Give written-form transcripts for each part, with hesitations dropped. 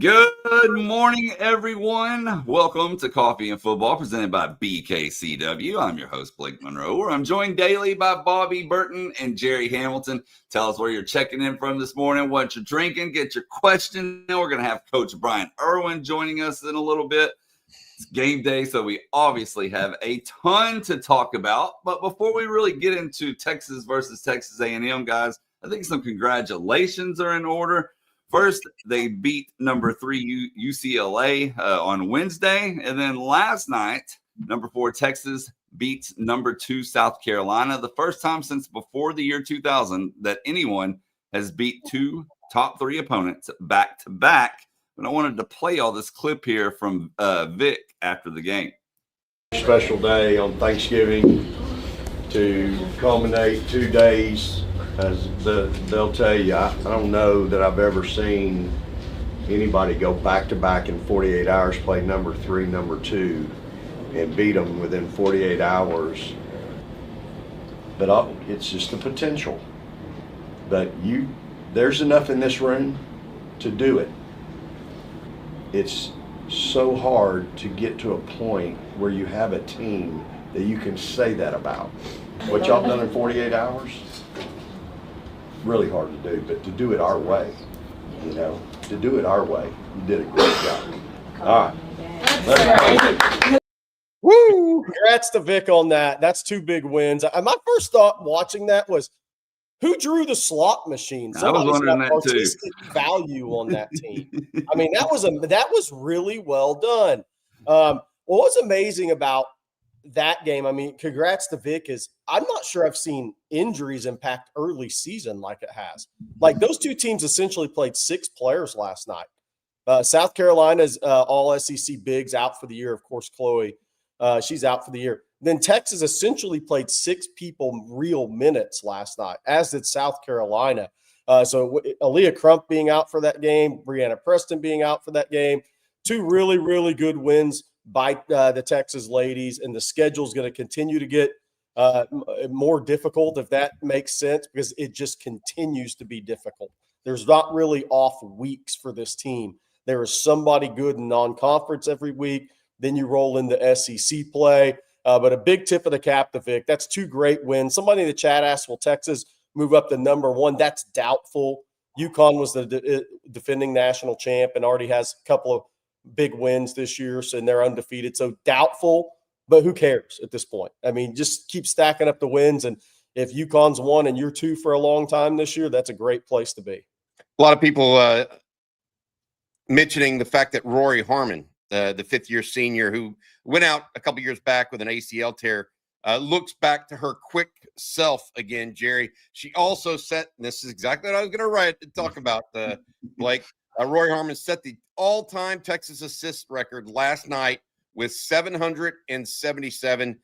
Good morning, everyone. Welcome to Coffee and Football, presented by BKCW. I'm your host, Blake Monroe, where I'm joined daily by Bobby Burton and Jerry Hamilton. Tell us where you're checking in from this morning, what you're drinking, get your question. We're going to have Coach Brian Irwin joining us in a little bit. It's game day, so we obviously have a ton to talk about. But before we really get into Texas versus Texas A&M, guys, I think some congratulations are in order. First, they beat number 3 UCLA on Wednesday. And then last night, number 4 Texas beat number 2 South Carolina. The first time since before the year 2000 that anyone has beat 2 top 3 opponents back to back. But I wanted to play all this clip here from Vic after the game. Special day on Thanksgiving to culminate 2 days. As they'll tell you, I don't know that I've ever seen anybody go back-to-back in 48 hours, play number 3, number 2, and beat them within 48 hours. But it's just the potential. But there's enough in this room to do it. It's so hard to get to a point where you have a team that you can say that about. What y'all done in 48 hours? Really hard to do, but to do it our way, you did a great job. All right. Woo! Congrats to Vic on that. That's 2 big wins. My first thought watching that was, who drew the slot machine? I was wondering that artistic value on that team. I mean, that was really well done. What was amazing about that game, I mean, congrats to Vic, is I'm not sure I've seen injuries impact early season like it has. Like, those 2 teams essentially played 6 players last night. South Carolina's all SEC bigs out for the year. Of course, Chloe, she's out for the year. Then Texas essentially played 6 people real minutes last night, as did South Carolina. So Aaliyah Crump being out for that game, Brianna Preston being out for that game. 2 really, really good wins by the Texas ladies, and the schedule is going to continue to get more difficult, if that makes sense, because it just continues to be difficult. There's not really off weeks for this team. There is somebody good in non-conference every week. Then you roll into SEC play. But a big tip of the cap to Vic. That's 2 great wins. Somebody in the chat asked, will Texas move up to number 1? That's doubtful. UConn was the defending national champ and already has a couple of big wins this year, so they're undefeated. So doubtful, but who cares at this point? I mean, just keep stacking up the wins. And if UConn's 1 and you're 2 for a long time this year, that's a great place to be. A lot of people mentioning the fact that Rory Harmon, the 5th-year senior who went out a couple years back with an ACL tear, looks back to her quick self again, Jerry. She also set, and this is exactly what I was going to talk about, Blake. Rory Harmon set the all-time Texas assist record last night with 777.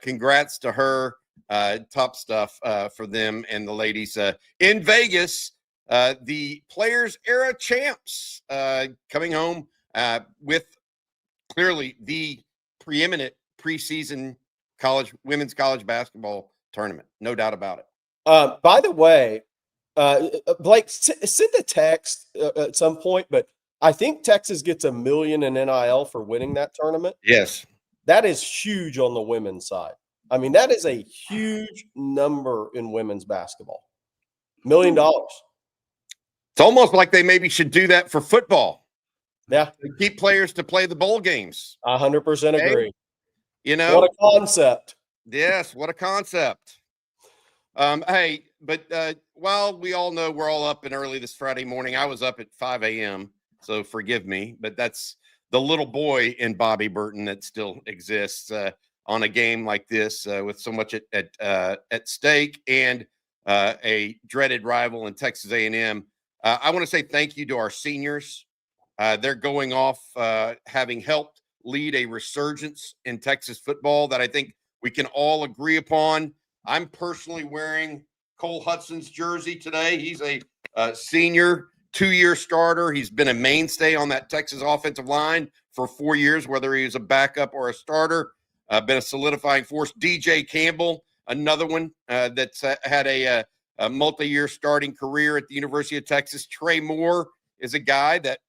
Congrats to her. Top stuff for them and the ladies in Vegas. The Players Era champs coming home with clearly the preeminent preseason women's college basketball tournament. No doubt about it. By the way, Blake, send a text at some point, but I think Texas gets $1 million in NIL for winning that tournament. Yes. That is huge on the women's side. I mean, that is a huge number in women's basketball. $1 million. It's almost like they maybe should do that for football. Yeah. To keep players to play the bowl games. 100% agree. What a concept. Yes, what a concept. Hey, but while we all know we're all up and early this Friday morning, I was up at 5 a.m., so forgive me, but that's the little boy in Bobby Burton that still exists on a game like this with so much at stake and a dreaded rival in Texas A&M. I want to say thank you to our seniors. They're going off having helped lead a resurgence in Texas football that I think we can all agree upon. I'm personally wearing Cole Hudson's jersey today. He's a senior, 2-year starter. He's been a mainstay on that Texas offensive line for 4 years, whether he was a backup or a starter. Been a solidifying force. DJ Campbell, another one that's had a multi-year starting career at the University of Texas. Trey Moore is a guy that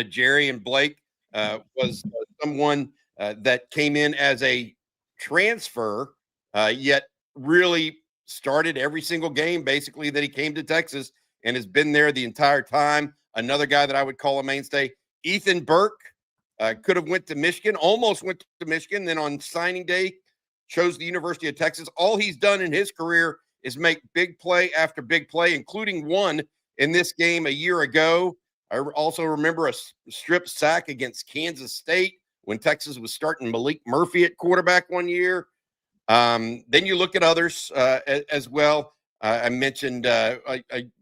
Jerry and Blake was someone that came in as a transfer, yet really started every single game basically that he came to Texas and has been there the entire time. Another guy that I would call a mainstay, Ethan Burke, could have went to Michigan, almost went to Michigan. Then on signing day, chose the University of Texas. All he's done in his career is make big play after big play, including one in this game a year ago. I also remember a strip sack against Kansas State when Texas was starting Malik Murphy at quarterback one year. Then you look at others as well. I mentioned a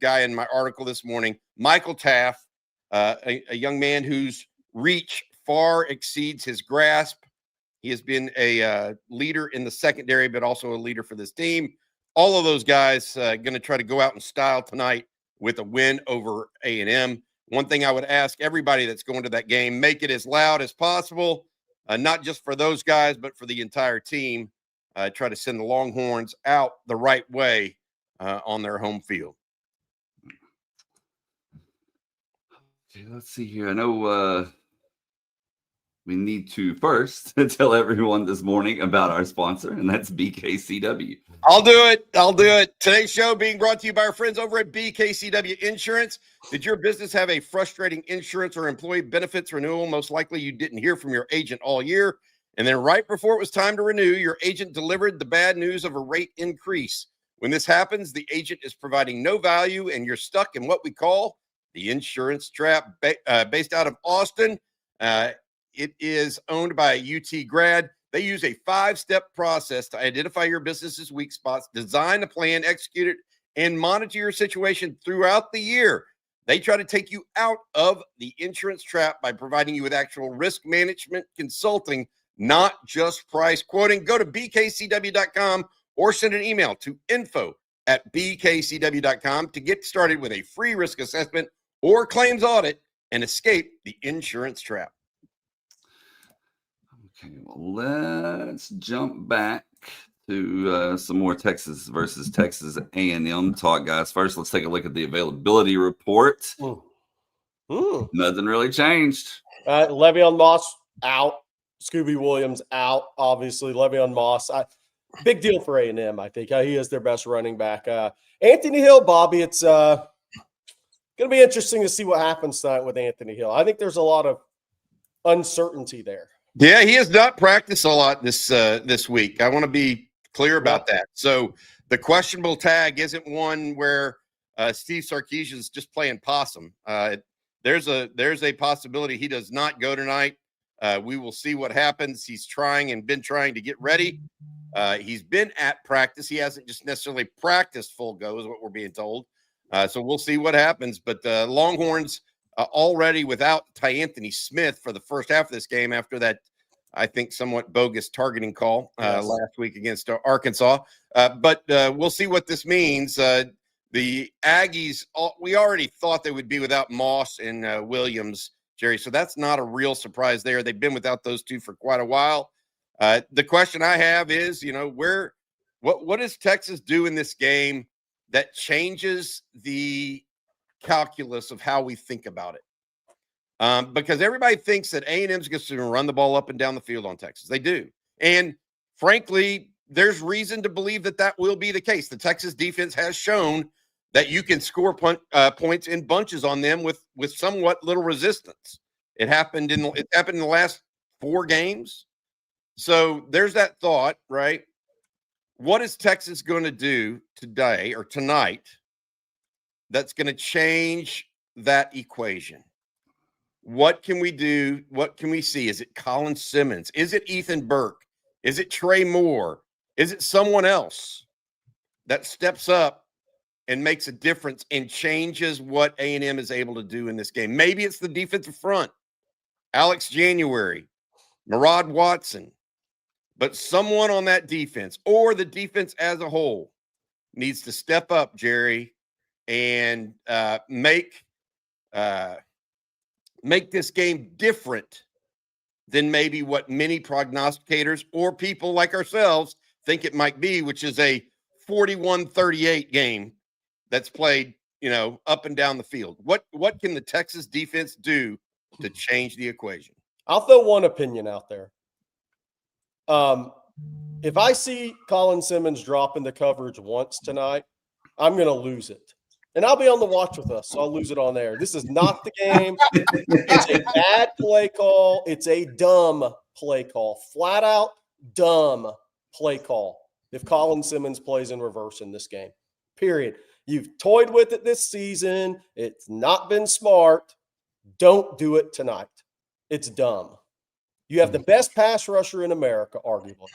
guy in my article this morning, Michael Taff, a young man whose reach far exceeds his grasp. He has been a leader in the secondary, but also a leader for this team. All of those guys going to try to go out in style tonight with a win over A&M. One thing I would ask everybody that's going to that game, make it as loud as possible, not just for those guys, but for the entire team. Try to send the Longhorns out the right way on their home field. Okay, let's see here. I know we need to first tell everyone this morning about our sponsor, and that's BKCW. I'll do it. Today's show being brought to you by our friends over at BKCW Insurance. Did your business have a frustrating insurance or employee benefits renewal? Most likely you didn't hear from your agent all year. And then right before it was time to renew, your agent delivered the bad news of a rate increase. When this happens, the agent is providing no value and you're stuck in what we call the insurance trap. Based out of Austin, it is owned by a UT grad. They use a 5-step process to identify your business's weak spots, design a plan, execute it, and monitor your situation throughout the year. They try to take you out of the insurance trap by providing you with actual risk management consulting, not just price quoting. Go to bkcw.com or send an email to info@bkcw.com to get started with a free risk assessment or claims audit and escape the insurance trap. Okay, well, let's jump back to some more Texas versus Texas A&M talk, guys. First, let's take a look at the availability report. Nothing really changed. Le'Veon Moss out. Scooby Williams out. Obviously, Le'Veon Moss. Big deal for A&M, I think. He is their best running back. Anthony Hill, Bobby, it's going to be interesting to see what happens tonight with Anthony Hill. I think there's a lot of uncertainty there. Yeah, he has not practiced a lot this week. I want to be clear about that. So the questionable tag isn't one where Steve Sarkisian is just playing possum. There's a possibility he does not go tonight. We will see what happens. He's trying and been trying to get ready. He's been at practice. He hasn't just necessarily practiced full go, is what we're being told. So we'll see what happens. But the Longhorns already without Anthony Smith for the first half of this game after that, I think, somewhat bogus targeting call last week against Arkansas. But we'll see what this means. The Aggies, we already thought they would be without Moss and Williams, Jerry. So that's not a real surprise there. They've been without those two for quite a while. The question I have is, what does Texas do in this game that changes the calculus of how we think about it? Because everybody thinks that A&M's going to run the ball up and down the field on Texas. They do. And frankly, there's reason to believe that will be the case. The Texas defense has shown that you can score points in bunches on them with somewhat little resistance. It happened in the last 4 games. So there's that thought, right? What is Texas going to do today or tonight that's going to change that equation? What can we do? What can we see? Is it Colin Simmons? Is it Ethan Burke? Is it Trey Moore? Is it someone else that steps up and makes a difference and changes what A&M is able to do in this game? Maybe it's the defensive front, Alex January, Murad Watson, but someone on that defense or the defense as a whole needs to step up, Jerry, and make this game different than maybe what many prognosticators or people like ourselves think it might be, which is a 41-38 game that's played, up and down the field. What can the Texas defense do to change the equation. I'll throw one opinion out there. If I see Colin Simmons dropping the coverage once tonight, I'm going to lose it. And I'll be on the watch with us, so I'll lose it on there. This is not the game. It's a bad play call. It's a dumb play call. Flat out dumb play call if Colin Simmons plays in reverse in this game. Period. You've toyed with it this season. It's not been smart. Don't do it tonight. It's dumb. You have the best pass rusher in America, arguably.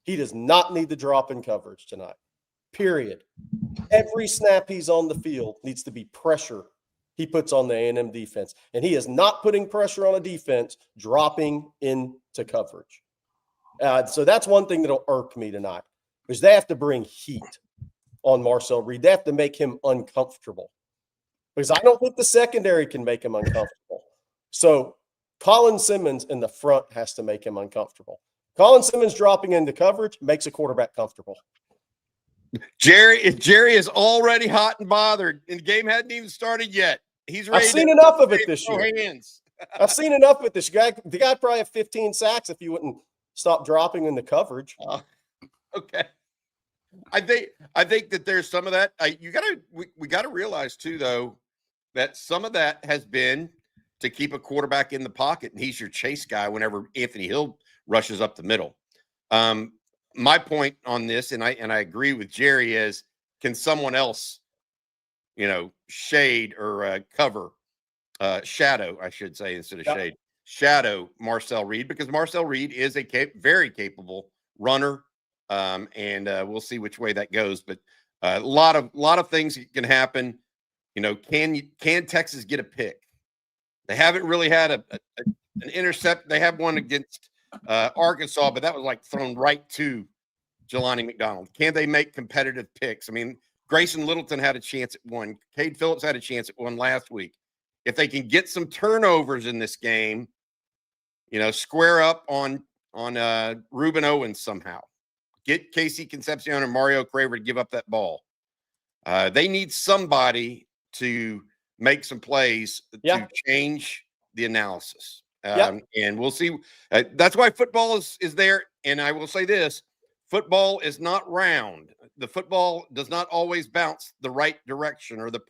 He does not need to drop in coverage tonight. Period. Every snap he's on the field needs to be pressure he puts on the A&M defense. And he is not putting pressure on a defense dropping into coverage. So that's one thing that'll irk me tonight, is they have to bring heat on Marcel Reed. They have to make him uncomfortable, because I don't think the secondary can make him uncomfortable. So Colin Simmons in the front has to make him uncomfortable. Colin Simmons dropping into coverage makes a quarterback comfortable. Jerry is already hot and bothered, and the game hadn't even started yet. He's ready. I've seen enough of it this year. Hands. I've seen enough of it this year. The guy probably have 15 sacks if you wouldn't stop dropping in the coverage. Okay. I think that there's some of that. We got to realize too, though, that some of that has been to keep a quarterback in the pocket, and he's your chase guy whenever Anthony Hill rushes up the middle. My point on this, and I agree with Jerry, is can someone else, shade or cover, shadow, I should say, instead of shade, shadow Marcel Reed, because Marcel Reed is a very capable runner, and we'll see which way that goes. But a lot of things can happen. Can Texas get a pick? They haven't really had an intercept. They have one against Arkansas, but that was like thrown right to Jelani McDonald. Can they make competitive picks? I mean, Grayson Littleton had a chance at one. Cade Phillips had a chance at one last week. If they can get some turnovers in this game, square up on Ruben Owens somehow. Get Casey Concepcion and Mario Craver to give up that ball. They need somebody to make some plays to change the analysis. And we'll see. That's why football is there. And I will say this, football is not round. The football does not always bounce the right direction or the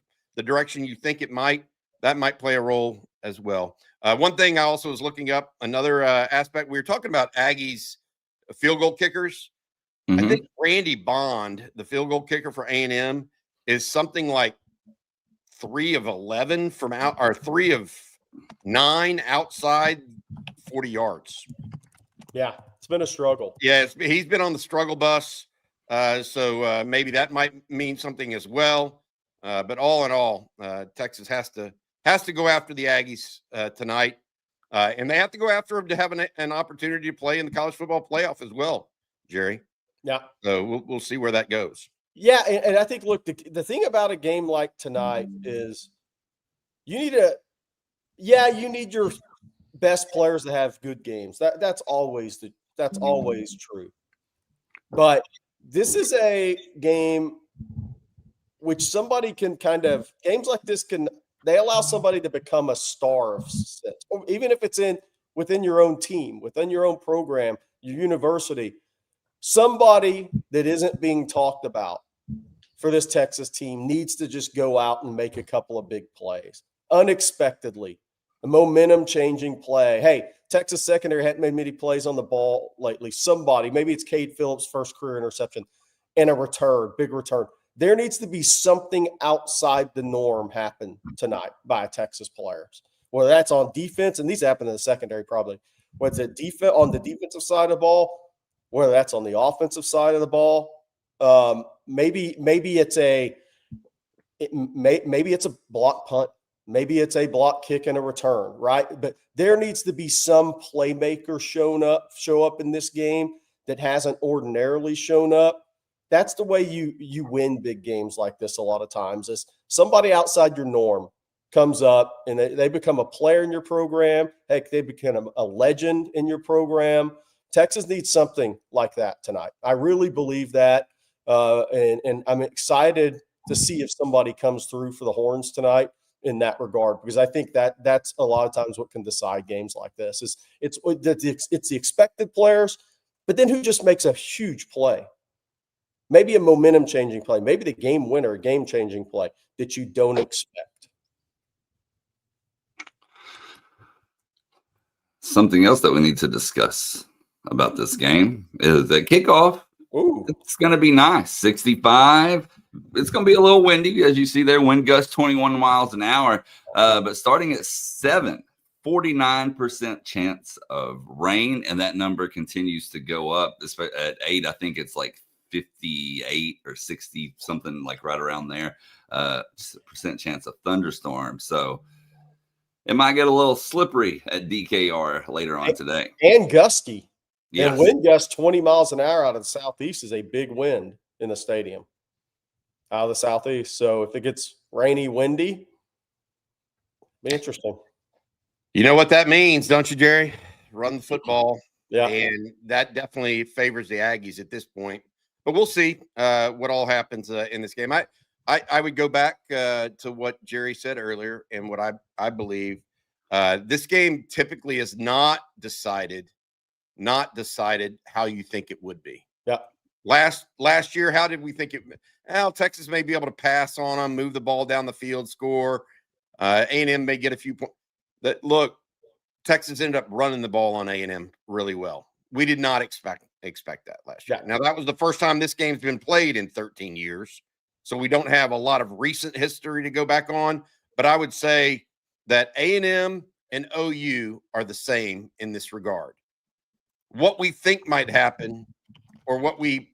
direction you think it might. That might play a role as well. One thing I also was looking up, another aspect, we were talking about Aggies field goal kickers. Mm-hmm. I think Randy Bond, the field goal kicker for A&M, is something like 3 of 11 from out, or 3 of 9 outside 40 yards. Yeah, it's been a struggle. Yeah, he's been on the struggle bus. So maybe that might mean something as well. But all in all, Texas has to go after the Aggies tonight. And they have to go after them to have an opportunity to play in the college football playoff as well, Jerry. Yeah. So we'll see where that goes. Yeah, and I think, look, the thing about a game like tonight is you need your best players to have good games. That's always true. But this is a game which somebody can games like this they allow somebody to become a star of sense, even if it's within your own team, within your own program, your university. Somebody that isn't being talked about for this Texas team needs to just go out and make a couple of big plays unexpectedly. A momentum-changing play. Hey, Texas secondary hadn't made many plays on the ball lately. Somebody, maybe it's Cade Phillips' first career interception, and a return, big return. There needs to be something outside the norm happen tonight by Texas players, whether that's on defense, and these happen in the secondary probably, whether it's on the defensive side of the ball, whether that's on the offensive side of the ball. Maybe it's a block punt. Maybe it's a block kick and a return, right? But there needs to be some playmaker show up in this game that hasn't ordinarily shown up. That's the way you win big games like this a lot of times, is somebody outside your norm comes up and they become a player in your program. Heck, they become a legend in your program. Texas needs something like that tonight. I really believe that. And I'm excited to see if somebody comes through for the Horns tonight. in that regard, because I think that's a lot of times what can decide games like this. Is it's the expected players, but then who just makes a huge play, maybe a momentum changing play, maybe the game winner, a game changing play that you don't expect. Something else that we need to discuss about this game is that kickoff. Ooh, It's going to be nice. 65. It's going to be a little windy, as you see there. Wind gust 21 miles an hour. But starting at 7, 49% chance of rain, and that number continues to go up. At 8, I think it's like 58 or 60, something like right around there. Percent chance of thunderstorms. So it might get a little slippery at DKR later on today. And gusty. Yes. And wind gust 20 miles an hour out of the southeast is a big wind in the stadium out of the southeast. So if it gets rainy, windy, be interesting. You know what that means, don't you, Jerry? Run the football. Yeah. And that definitely favors the Aggies at this point. But we'll see what all happens in this game. I would go back to what Jerry said earlier, and what I believe this game typically is not decided how you think it would be. Yeah. Last year, how did we think it? Well, Texas may be able to pass on them, move the ball down the field, score. A&M may get a few points. Look, Texas ended up running the ball on A&M really well. We did not expect that last year. Yeah. Now, that was the first time this game's been played in 13 years. So we don't have a lot of recent history to go back on. But I would say that A&M and OU are the same in this regard. What we think might happen, or what we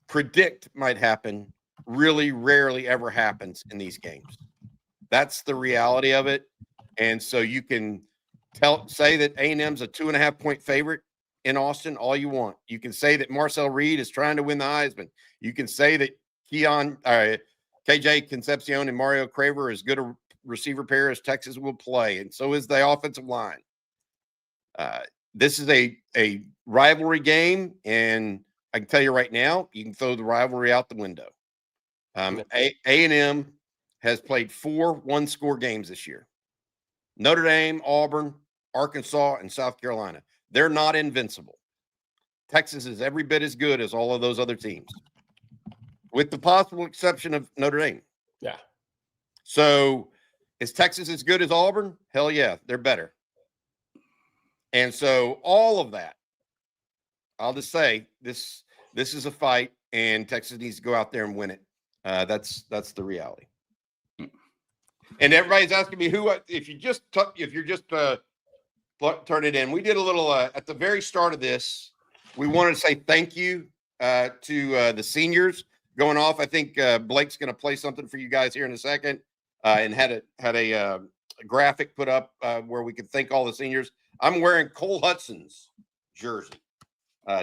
predict might happen, really rarely ever happens in these games. That's the reality of it. And so you can say that A&M's a 2.5-point favorite in Austin all you want. You can say that Marcel Reed is trying to win the Heisman. You can say that KJ Concepcion and Mario Craver is good a receiver pair as Texas will play, and so is the offensive line. This is a rivalry game, and I can tell you right now, you can throw the rivalry out the window. A&M has played 4 one-score games this year. Notre Dame, Auburn, Arkansas, and South Carolina. They're not invincible. Texas is every bit as good as all of those other teams, with the possible exception of Notre Dame. Yeah. So is Texas as good as Auburn? Hell yeah, they're better. And so all of that, I'll just say this is a fight, and Texas needs to go out there and win it. That's the reality. And everybody's asking me if you just turn it in. We did a little at the very start of this. We wanted to say thank you to the seniors going off. I think Blake's going to play something for you guys here in a second, and had a graphic put up where we could thank all the seniors. I'm wearing Cole Hudson's jersey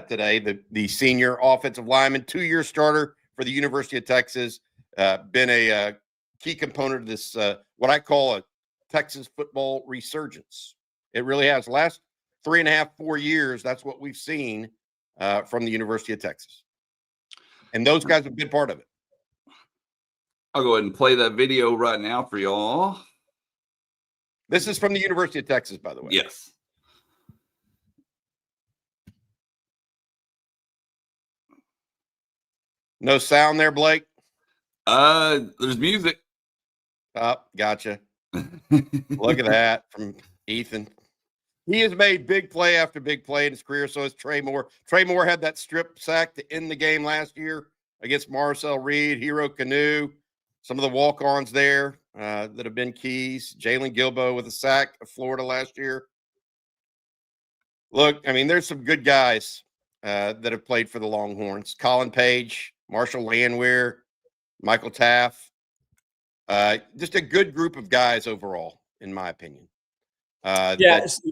today, the senior offensive lineman, 2-year starter for the University of Texas, been a key component of this, what I call a Texas football resurgence. It really has. Last 3.5, 4 years, that's what we've seen from the University of Texas. And those guys have been part of it. I'll go ahead and play that video right now for y'all. This is from the University of Texas, by the way. Yes. No sound there, Blake? There's music. Oh, gotcha. Look at that from Ethan. He has made big play after big play in his career. So has Trey Moore. Trey Moore had that strip sack to end the game last year against Marcel Reed, Hero Canoe, some of the walk-ons there that have been keys. Jalen Gilbo with a sack of Florida last year. Look, I mean, there's some good guys that have played for the Longhorns. Colin Page, Marshall Landwehr, Michael Taff. Just a good group of guys overall, in my opinion. That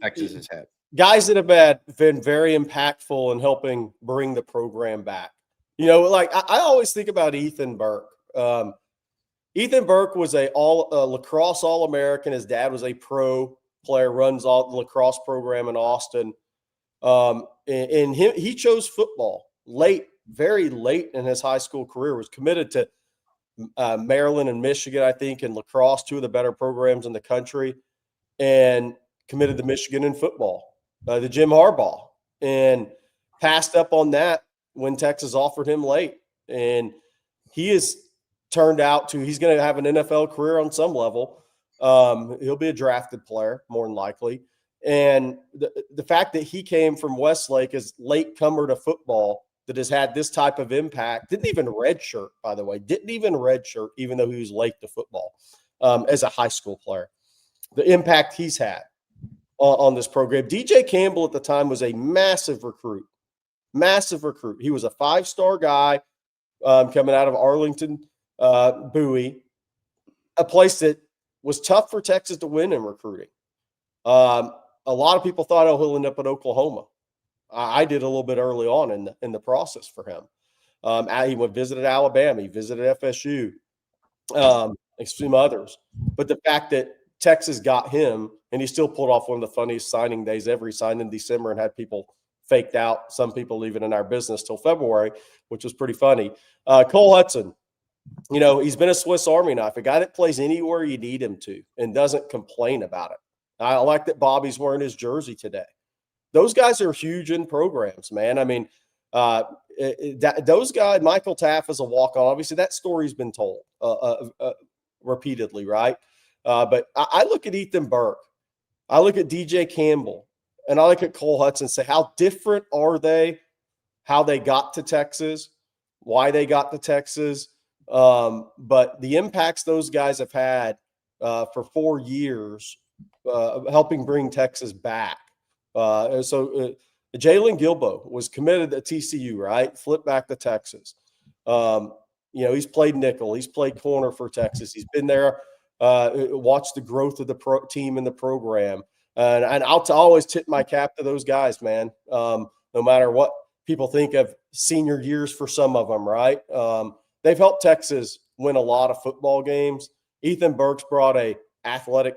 Texas has had. Guys that have been very impactful in helping bring the program back. You know, like I always think about Ethan Burke. Ethan Burke was a lacrosse All-American. His dad was a pro player, runs all the lacrosse program in Austin. And he chose football late, very late in his high school career, was committed to Maryland and Michigan, I think, and lacrosse, two of the better programs in the country, and committed to Michigan in football, the Jim Harbaugh, and passed up on that when Texas offered him late. And he has turned out to, he's going to have an NFL career on some level. He'll be a drafted player, more than likely. And the fact that he came from Westlake as late comer to football that has had this type of impact, didn't even redshirt, by the way, even though he was late to football as a high school player. The impact he's had on this program. DJ Campbell at the time was a massive recruit. He was a 5-star guy coming out of Arlington, Bowie, a place that was tough for Texas to win in recruiting. A lot of people thought, he'll end up at Oklahoma. I did a little bit early on in the process for him. He visited Alabama. He visited FSU, some others. But the fact that Texas got him, and he still pulled off one of the funniest signing days ever. He signed in December and had people faked out, some people even in our business till February, which was pretty funny. Cole Hudson, he's been a Swiss Army knife, a guy that plays anywhere you need him to and doesn't complain about it. I like that Bobby's wearing his jersey today. Those guys are huge in programs, man. I mean, those guys, Michael Taff is a walk-on. Obviously, that story's been told repeatedly, right? But I look at Ethan Burke. I look at DJ Campbell. And I look at Cole Hudson and say, how different are they? How they got to Texas, why they got to Texas. But the impacts those guys have had for 4 years, helping bring Texas back. So Jalen Gilbo was committed to TCU, right? Flipped back to Texas. He's played nickel. He's played corner for Texas. He's been there, watched the growth of the team and the program. And I'll always tip my cap to those guys, man, no matter what people think of senior years for some of them, right? They've helped Texas win a lot of football games. Ethan Burke's brought a athletic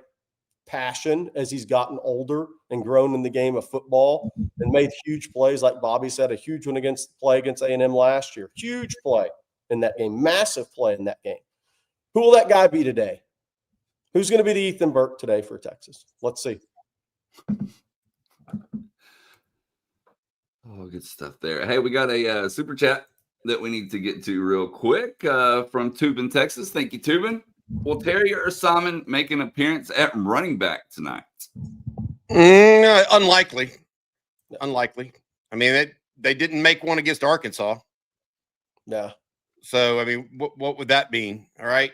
passion as he's gotten older and grown in the game of football and made huge plays. Like Bobby said, a huge one against A&M last year. Huge play in that game, massive play in that game. Who will that guy be today? Who's going to be the Ethan Burke today for Texas? Let's see. Oh, good stuff there. Hey, we got a super chat that we need to get to real quick from Tubin, Texas. Thank you, Tubin. Will Terry or Simon make an appearance at running back tonight? Unlikely. I mean, they didn't make one against Arkansas. Yeah. So, I mean, what would that mean? All right.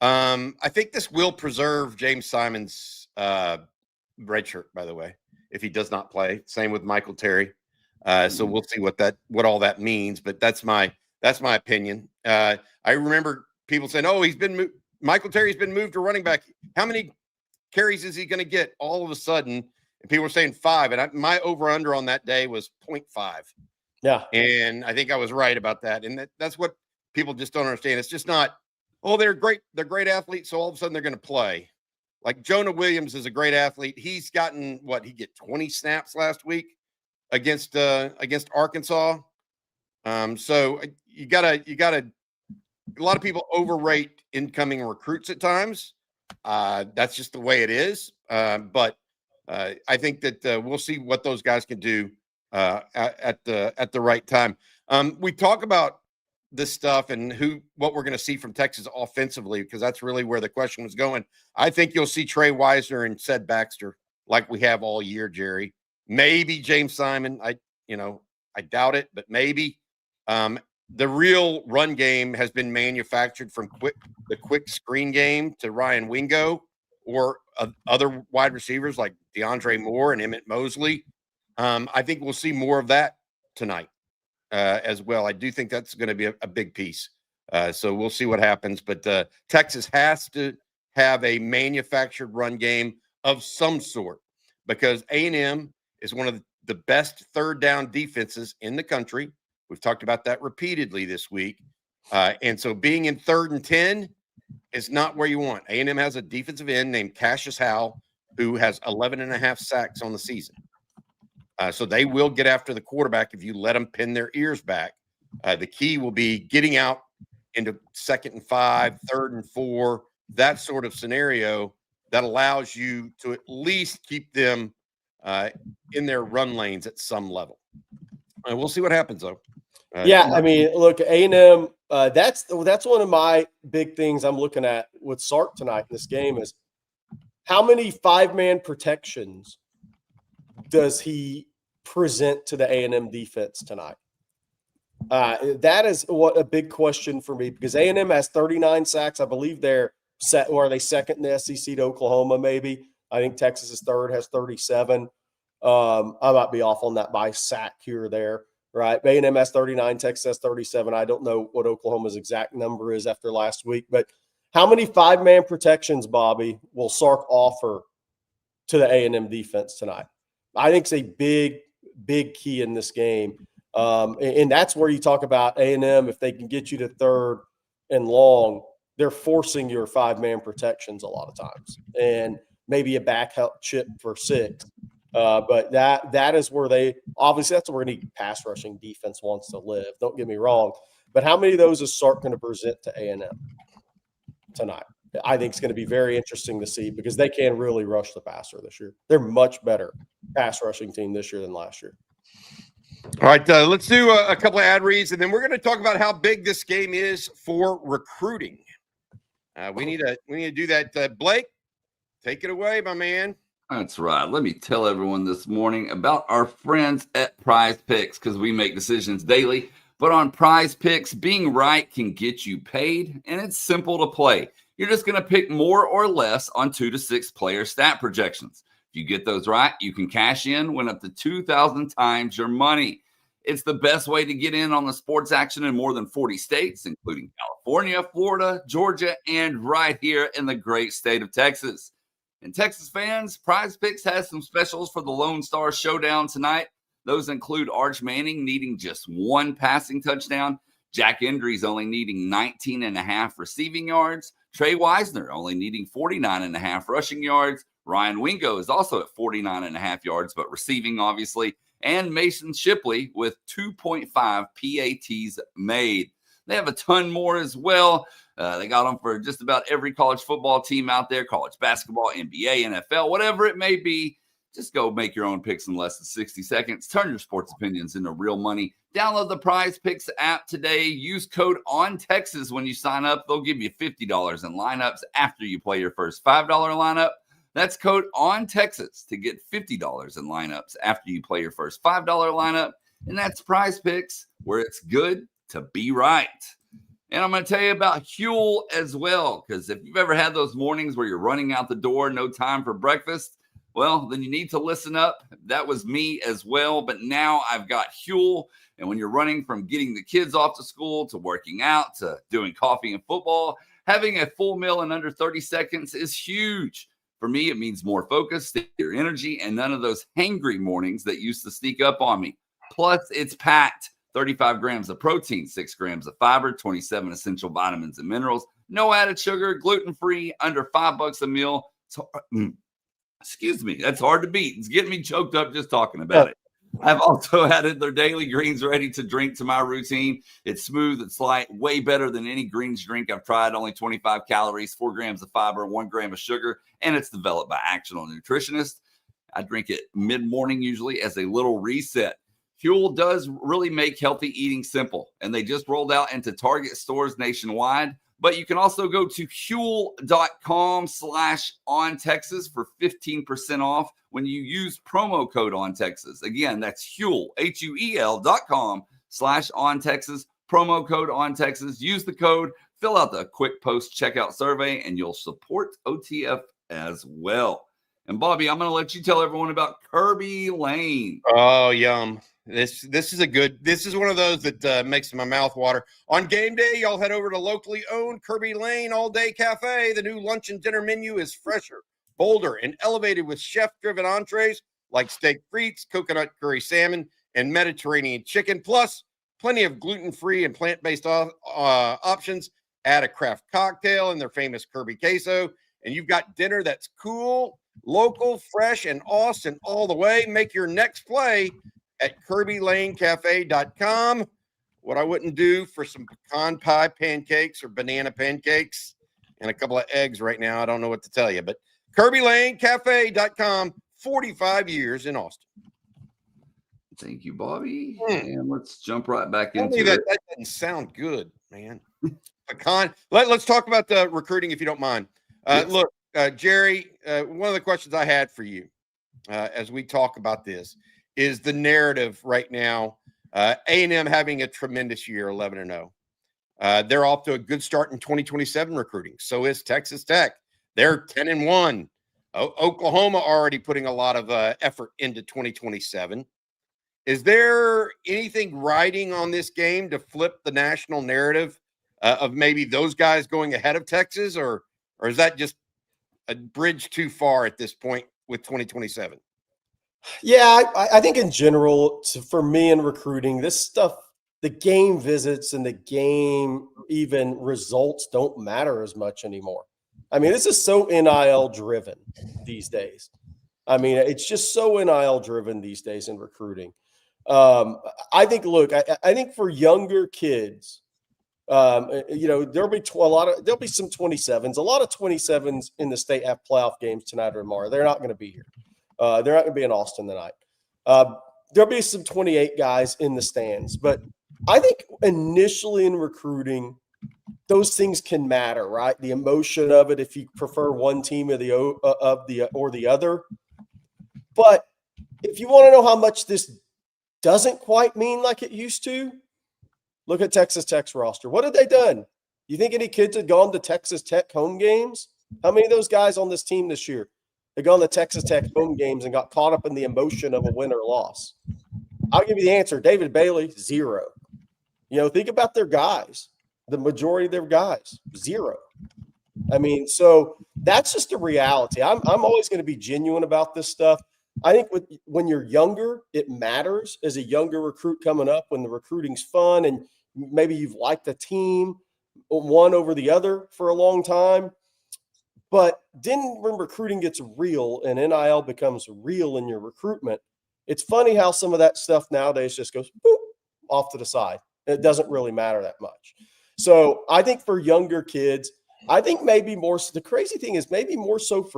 I think this will preserve James Simon's red shirt, by the way, if he does not play. Same with Michael Terry. So we'll see what all that means. But that's my opinion. I remember people saying, Michael Terry's been moved to running back. How many carries is he going to get all of a sudden? And people were saying 5. And my over-under on that day was 0.5. Yeah. And I think I was right about that. And that's what people just don't understand. It's just not, they're great. They're great athletes. So all of a sudden they're going to play. Like Jonah Williams is a great athlete. He's gotten he get 20 snaps last week against Arkansas. So you gotta, a lot of people overrate incoming recruits at times. That's just the way it is. But I think that we'll see what those guys can do at the right time. We talk about this stuff and what we're going to see from Texas offensively, because that's really where the question was going. I think you'll see Trey Wisner and Ced Baxter like we have all year, Jerry. Maybe James Simon. I doubt it, but maybe. The real run game has been manufactured from the quick screen game to Ryan Wingo or other wide receivers like DeAndre Moore and Emmett Mosley. I think we'll see more of that tonight as well. I do think that's going to be a big piece. So we'll see what happens. But Texas has to have a manufactured run game of some sort, because A&M is one of the best third down defenses in the country. We've talked about that repeatedly this week. And so being in 3rd and 10 is not where you want. A&M has a defensive end named Cassius Howell, who has 11.5 sacks on the season. So they will get after the quarterback if you let them pin their ears back. The key will be getting out into 2nd and 5, 3rd and 4, that sort of scenario that allows you to at least keep them in their run lanes at some level. We'll see what happens, though. Yeah, I mean, look, A&M, that's one of my big things I'm looking at with Sark tonight in this game is how many 5-man protections does he present to the A&M defense tonight? That is what a big question for me because A&M has 39 sacks. I believe they're set, or are they second in the SEC to Oklahoma? Maybe I think Texas is third, has 37. I might be off on that by sack here or there, right? A&M has 39, Texas has 37. I don't know what Oklahoma's exact number is after last week, but how many 5-man protections, Bobby, will Sark offer to the A&M defense tonight? I think it's a big, big key in this game. And that's where you talk about A&M, if they can get you to 3rd and long, they're forcing your 5-man protections a lot of times and maybe a back help chip for 6. But that is where they – obviously that's where any pass rushing defense wants to live. Don't get me wrong. But how many of those is Sark going to present to A&M tonight? I think it's going to be very interesting to see because they can really rush the passer this year. They're much better pass rushing team this year than last year. All right, let's do a couple of ad reads, and then we're going to talk about how big this game is for recruiting. We need to do that. Blake, take it away, my man. That's right. Let me tell everyone this morning about our friends at Prize Picks because we make decisions daily. But on Prize Picks, being right can get you paid, and it's simple to play. You're just going to pick more or less on 2 to 6 player stat projections. If you get those right, you can cash in, win up to 2,000 times your money. It's the best way to get in on the sports action in more than 40 states, including California, Florida, Georgia, and right here in the great state of Texas. And Texas fans, Prize Picks has some specials for the Lone Star Showdown tonight. Those include Arch Manning needing just 1 passing touchdown, Jack Endry's only needing 19.5 receiving yards, Trey Wisner only needing 49.5 rushing yards, Ryan Wingo is also at 49.5 yards, but receiving, obviously, and Mason Shipley with 2.5 PATs made. They have a ton more as well. They got them for just about every college football team out there, college basketball, NBA, NFL, whatever it may be. Just go make your own picks in less than 60 seconds. Turn your sports opinions into real money. Download the Prize Picks app today. Use code ONTEXAS when you sign up. They'll give you $50 in lineups after you play your first $5 lineup. That's code ONTEXAS to get $50 in lineups after you play your first $5 lineup. And that's Prize Picks, where it's good to be right. And I'm going to tell you about Huel as well, because if you've ever had those mornings where you're running out the door, no time for breakfast, well, then you need to listen up. That was me as well, but now I've got Huel. And when you're running from getting the kids off to school to working out to doing coffee and football, having a full meal in under 30 seconds is huge. For me, it means more focus, your energy, and none of those hangry mornings that used to sneak up on me. Plus, it's packed. 35 grams of protein, 6 grams of fiber, 27 essential vitamins and minerals, no added sugar, gluten-free, under $5 a meal. So, excuse me, that's hard to beat. It's getting me choked up just talking about it. I've also added their daily greens ready to drink to my routine. It's smooth, it's light, way better than any greens drink I've tried. Only 25 calories, 4 grams of fiber, 1 gram of sugar, and it's developed by Actional Nutritionist. I drink it mid-morning usually as a little reset. Huel does really make healthy eating simple, and they just rolled out into Target stores nationwide. But you can also go to Huel.com/OnTexas for 15% off when you use promo code OnTexas. Again, that's Huel, HUEL.com/OnTexas, promo code OnTexas. Use the code, fill out the quick post-checkout survey, and you'll support OTF as well. And Bobby, I'm going to let you tell everyone about Kirby Lane. Oh, yum. This is one of those that makes my mouth water. On game day, y'all head over to locally owned Kirby Lane All Day Cafe. The new lunch and dinner menu is fresher, bolder, and elevated with chef-driven entrees like steak frites, coconut curry salmon, and Mediterranean chicken, plus plenty of gluten-free and plant-based options. Add a craft cocktail and their famous Kirby queso, and you've got dinner that's cool, local, fresh, and awesome all the way. Make your next play at KirbyLaneCafe.com. what I wouldn't do for some pecan pie pancakes or banana pancakes and a couple of eggs right now. I don't know what to tell you, but KirbyLaneCafe.com, 45 years in Austin. Thank you, Bobby. And let's jump right back into that, it. that doesn't sound good, man. Pecan. Let's talk about the recruiting, if you don't mind. Yes. Look, Jerry, one of the questions I had for you as we talk about this is the narrative right now. A&M having a tremendous year, 11-0. They're off to a good start in 2027 recruiting. So is Texas Tech. They're 10-1. Oklahoma already putting a lot of effort into 2027. Is there anything riding on this game to flip the national narrative of maybe those guys going ahead of Texas, or is that just a bridge too far at this point with 2027? Yeah, I think in general, for me in recruiting, this stuff, the game visits and the game even results don't matter as much anymore. I mean, this is so NIL driven these days. I mean, it's just so NIL driven these days in recruiting. I think, look, I think for younger kids, there'll be there'll be some 27s. A lot of 27s in the state have playoff games tonight or tomorrow. They're not going to be here. They're not going to be in Austin tonight. There'll be some 28 guys in the stands, but I think initially in recruiting, those things can matter, right? The emotion of it, if you prefer one team or the other. But if you want to know how much this doesn't quite mean like it used to, look at Texas Tech's roster. What have they done? You think any kids had gone to Texas Tech home games? How many of those guys on this team this year have gone to Texas Tech home games and got caught up in the emotion of a win or loss? I'll give you the answer. David Bailey, 0. Think about their guys. The majority of their guys, 0. I mean, so that's just a reality. I'm always going to be genuine about this stuff. I think when you're younger, it matters as a younger recruit coming up when the recruiting's fun and maybe you've liked the team one over the other for a long time. But then when recruiting gets real and NIL becomes real in your recruitment, it's funny how some of that stuff nowadays just goes boop, off to the side. It doesn't really matter that much. So I think for younger kids, I think maybe more. The crazy thing is maybe more so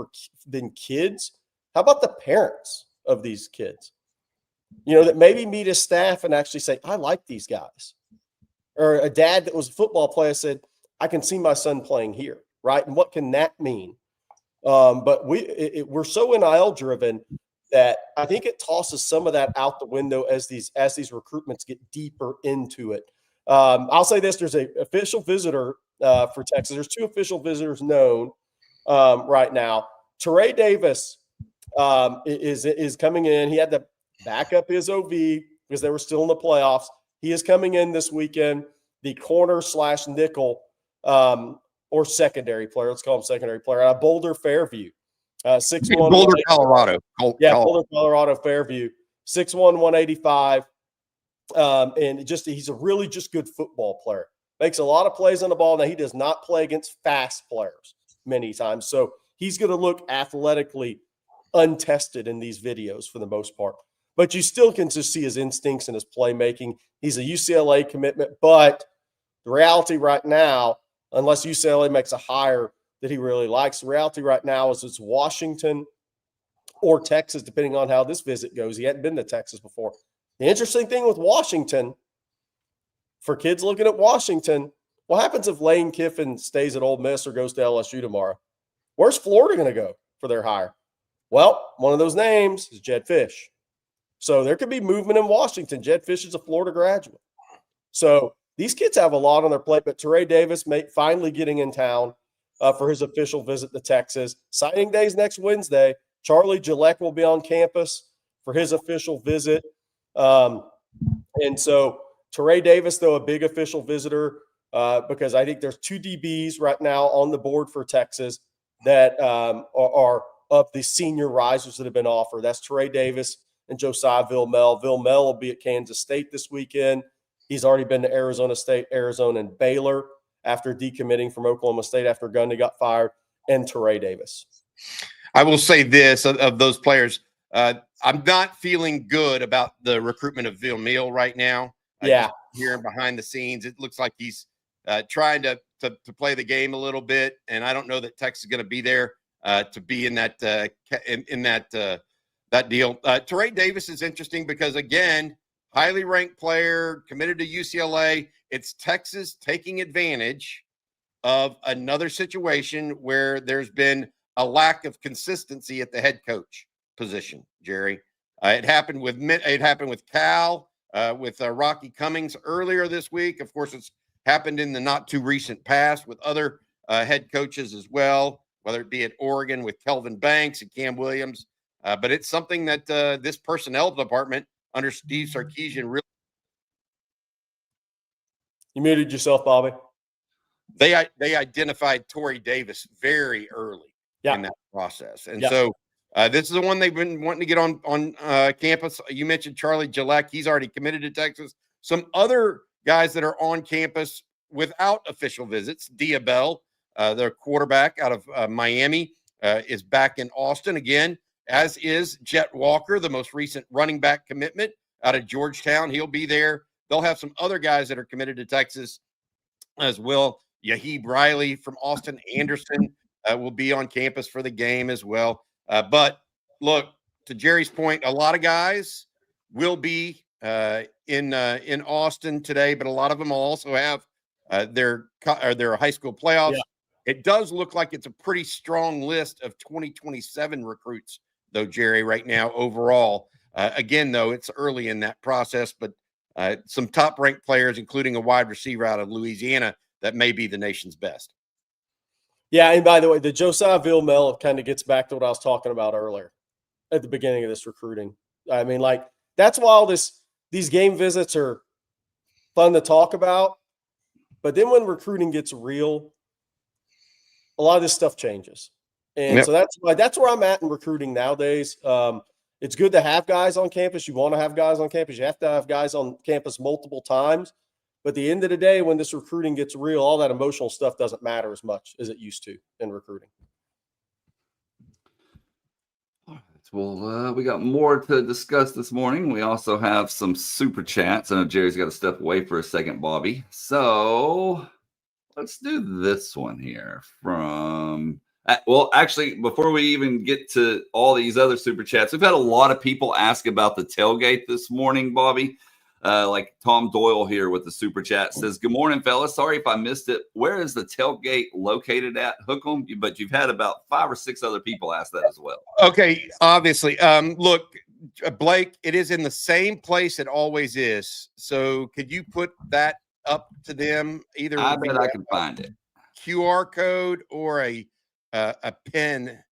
than kids. How about the parents of these kids? That maybe meet a staff and actually say, I like these guys. Or a dad that was a football player said, I can see my son playing here, right? And what can that mean? But we're so NIL driven that I think it tosses some of that out the window as these recruitments get deeper into it. I'll say this: there's an official visitor for Texas. There's 2 official visitors known right now. Teray Davis is coming in. He had to back up his OV because they were still in the playoffs. He is coming in this weekend. The corner/nickel or secondary player. Let's call him secondary player out of Boulder Fairview. 6'1", Boulder, Colorado. Boulder, Colorado, Fairview. 6'1", 185. And he's a really just good football player. Makes a lot of plays on the ball. Now, he does not play against fast players many times. So he's going to look athletically untested in these videos for the most part. But you still can just see his instincts and his playmaking. He's a UCLA commitment. But the reality right now, unless UCLA makes a hire that he really likes, the reality right now is it's Washington or Texas, depending on how this visit goes. He hadn't been to Texas before. The interesting thing with Washington, for kids looking at Washington, what happens if Lane Kiffin stays at Ole Miss or goes to LSU tomorrow? Where's Florida going to go for their hire? Well, one of those names is Jedd Fisch. So there could be movement in Washington. Jedd Fisch is a Florida graduate. So these kids have a lot on their plate, but Teray Davis finally getting in town for his official visit to Texas. Signing day is next Wednesday. Charlie Gillette will be on campus for his official visit. And so Teray Davis, though, a big official visitor because I think there's 2 DBs right now on the board for Texas that are of the senior risers that have been offered. That's Teray Davis and Josiah Vilmel. Vilmel will be at Kansas State this weekend. He's already been to Arizona State, Arizona, and Baylor after decommitting from Oklahoma State after Gundy got fired, and Teray Davis. I will say this of those players. I'm not feeling good about the recruitment of Vilmel right now. Yeah. Here behind the scenes, it looks like he's trying to play the game a little bit, and I don't know that Texas is going to be there to be in that that deal. Teray Davis is interesting because, again, highly ranked player, committed to UCLA. It's Texas taking advantage of another situation where there's been a lack of consistency at the head coach position, Jerry. It happened with Cal, with Rocky Cummings earlier this week. Of course, it's happened in the not too recent past with other head coaches as well, whether it be at Oregon with Kelvin Banks and Cam Williams. But it's something that this personnel department under Steve Sarkisian really. You muted yourself, Bobby. They identified Teray Davis very early in that process. And so this is the one they've been wanting to get on campus. You mentioned Charlie Gillette. He's already committed to Texas. Some other guys that are on campus without official visits. Diabell, their quarterback out of Miami, is back in Austin again, as is Jet Walker, the most recent running back commitment out of Georgetown. He'll be there. They'll have some other guys that are committed to Texas as well. Yaheeb Riley from Austin Anderson will be on campus for the game as well. But look, to Jerry's point, a lot of guys will be in Austin today, but a lot of them also have their high school playoffs. Yeah. It does look like it's a pretty strong list of 2027 recruits, though, Jerry, right now overall. Again, though, it's early in that process, but some top-ranked players, including a wide receiver out of Louisiana, that may be the nation's best. Yeah, and by the way, the Josiah Villamel kind of gets back to what I was talking about earlier at the beginning of this recruiting. I mean, like, that's why all these game visits are fun to talk about. But then when recruiting gets real, a lot of this stuff changes. And so that's where I'm at in recruiting nowadays. It's good to have guys on campus. You want to have guys on campus. You have to have guys on campus multiple times. But at the end of the day, when this recruiting gets real, all that emotional stuff doesn't matter as much as it used to in recruiting. All right. Well, we got more to discuss this morning. We also have some super chats. I know Jerry's got to step away for a second, Bobby. So let's do this one here from well, actually, before we even get to all these other super chats, we've had a lot of people ask about the tailgate this morning, Bobby. Like Tom Doyle here with the super chat says, "Good morning, fellas. Sorry if I missed it. Where is the tailgate located at? Hook 'em." But you've had about 5 or 6 other people ask that as well. Okay, obviously. Look, Blake, it is in the same place it always is. So could you put that up to them? Either I bet I can find it. QR code or a pen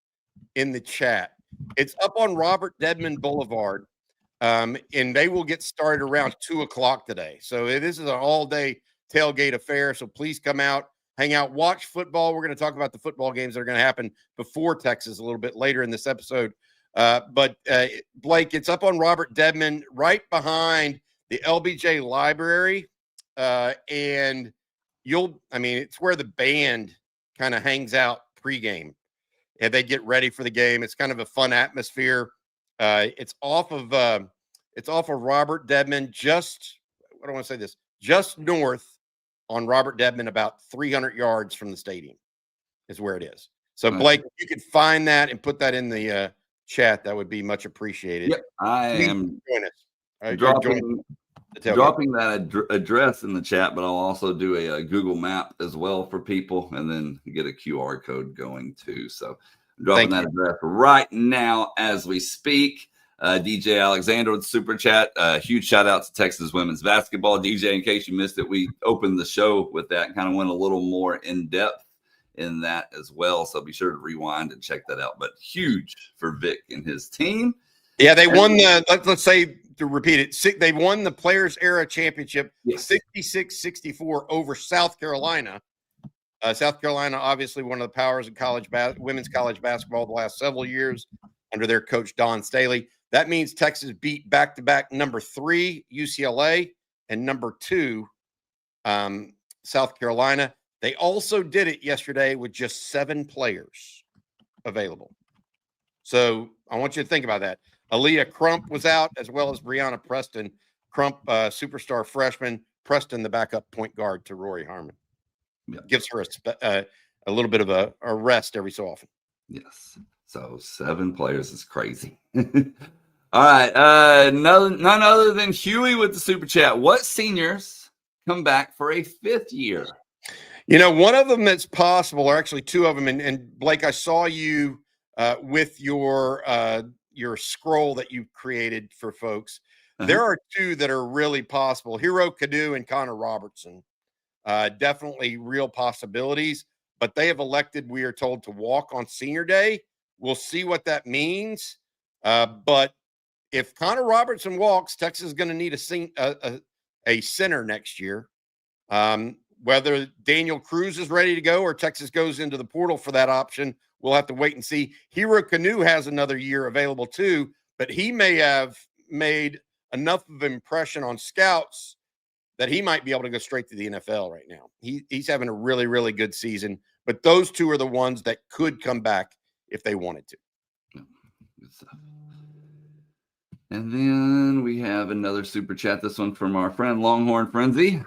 in the chat. It's up on Robert Dedman Boulevard. And they will get started around 2:00 today. So this is an all-day tailgate affair. So please come out, hang out, watch football. We're going to talk about the football games that are going to happen before Texas a little bit later in this episode. But Blake, it's up on Robert Dedman, right behind the LBJ Library. And it's where the band kind of hangs out pregame. And they get ready for the game. It's kind of a fun atmosphere. It's off of Robert Dedman, just north on Robert Dedman, about 300 yards from the stadium is where it is. So Blake, if you could find that and put that in the chat, that would be much appreciated. Yep, I am dropping that address in the chat, but I'll also do a Google map as well for people, and then get a QR code going too. So I'm dropping that address right now as we speak. DJ Alexander with super chat. Huge shout out to Texas women's basketball. DJ, in case you missed it, we opened the show with that, kind of went a little more in depth in that as well. So be sure to rewind and check that out. But huge for Vic and his team. Yeah, they won let's say, to repeat it, they won the Players Era Championship 66-64 over South Carolina. South Carolina, obviously one of the powers of women's college basketball the last several years under their coach, Don Staley. That means Texas beat back-to-back number 3 UCLA and number 2 South Carolina. They also did it yesterday with just 7 players available. So I want you to think about that. Aaliyah Crump was out, as well as Brianna Preston. Crump, superstar freshman, Preston, the backup point guard to Rory Harmon. Yeah. Gives her a little bit of a rest every so often. Yes. So 7 players is crazy. All right. None other than Huey with the super chat. What seniors come back for a 5th year? You know, one of them that's possible, or actually 2 of them. And Blake, I saw you with your scroll that you created for folks. There are 2 that are really possible. Hero Canoe and Connor Robertson. Definitely real possibilities, but they have elected, we are told, to walk on senior day. We'll see what that means. But if Connor Robertson walks, Texas is going to need a center next year. Whether Daniel Cruz is ready to go or Texas goes into the portal for that option, we'll have to wait and see. Hero Canoe has another year available too, but he may have made enough of an impression on scouts that he might be able to go straight to the NFL right now. He's having a really, really good season, but those 2 are the ones that could come back if they wanted to. Good stuff. And then we have another super chat, this one from our friend Longhorn Frenzy.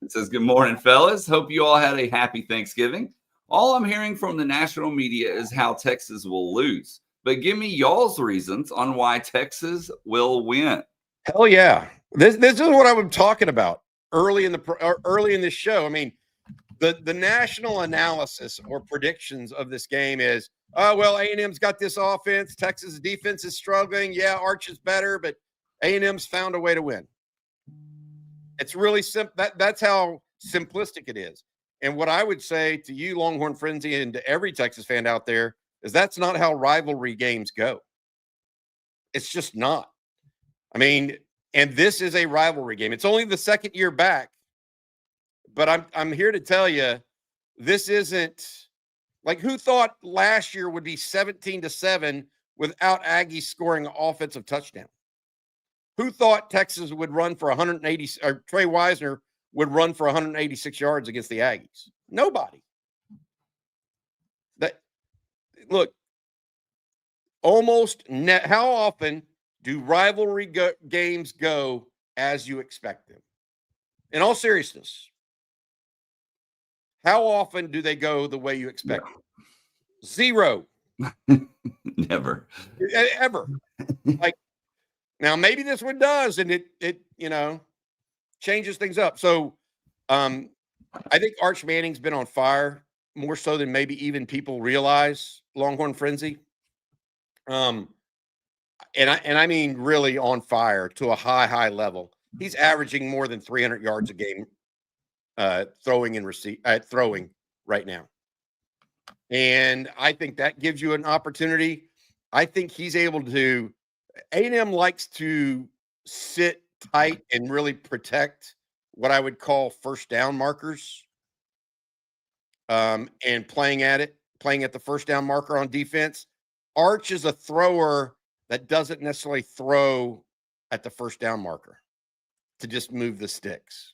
It says, good morning, fellas. Hope you all had a happy Thanksgiving. All I'm hearing from the national media is how Texas will lose, but give me y'all's reasons on why Texas will win. Hell yeah. This is what I was talking about early in this show. I mean, the national analysis or predictions of this game is, oh, well, A&M's got this offense. Texas defense is struggling. Yeah, Arch is better, but A&M's found a way to win. It's really simple. That's how simplistic it is. And what I would say to you, Longhorn Frenzy, and to every Texas fan out there is that's not how rivalry games go. It's just not. I mean, and this is a rivalry game. It's only the 2nd year back, but I'm here to tell you, this isn't like, who thought last year would be 17-7 without Aggies scoring an offensive touchdown? Who thought Texas would run for 180, or Trey Wisner would run for 186 yards against the Aggies? Nobody. Look, how often do rivalry games go as you expect them? In all seriousness, how often do they go the way you expect them? 0. Never. Ever. Like, now maybe this one does, and it changes things up. So I think Arch Manning's been on fire more so than maybe even people realize, Longhorn Frenzy. And I mean really on fire to a high level. He's averaging more than 300 yards a game throwing right now. And I think that gives you an opportunity. I think he's able to. A&M likes to sit tight and really protect what I would call first down markers, and playing at the first down marker on defense. Arch is a thrower that doesn't necessarily throw at the first down marker to just move the sticks.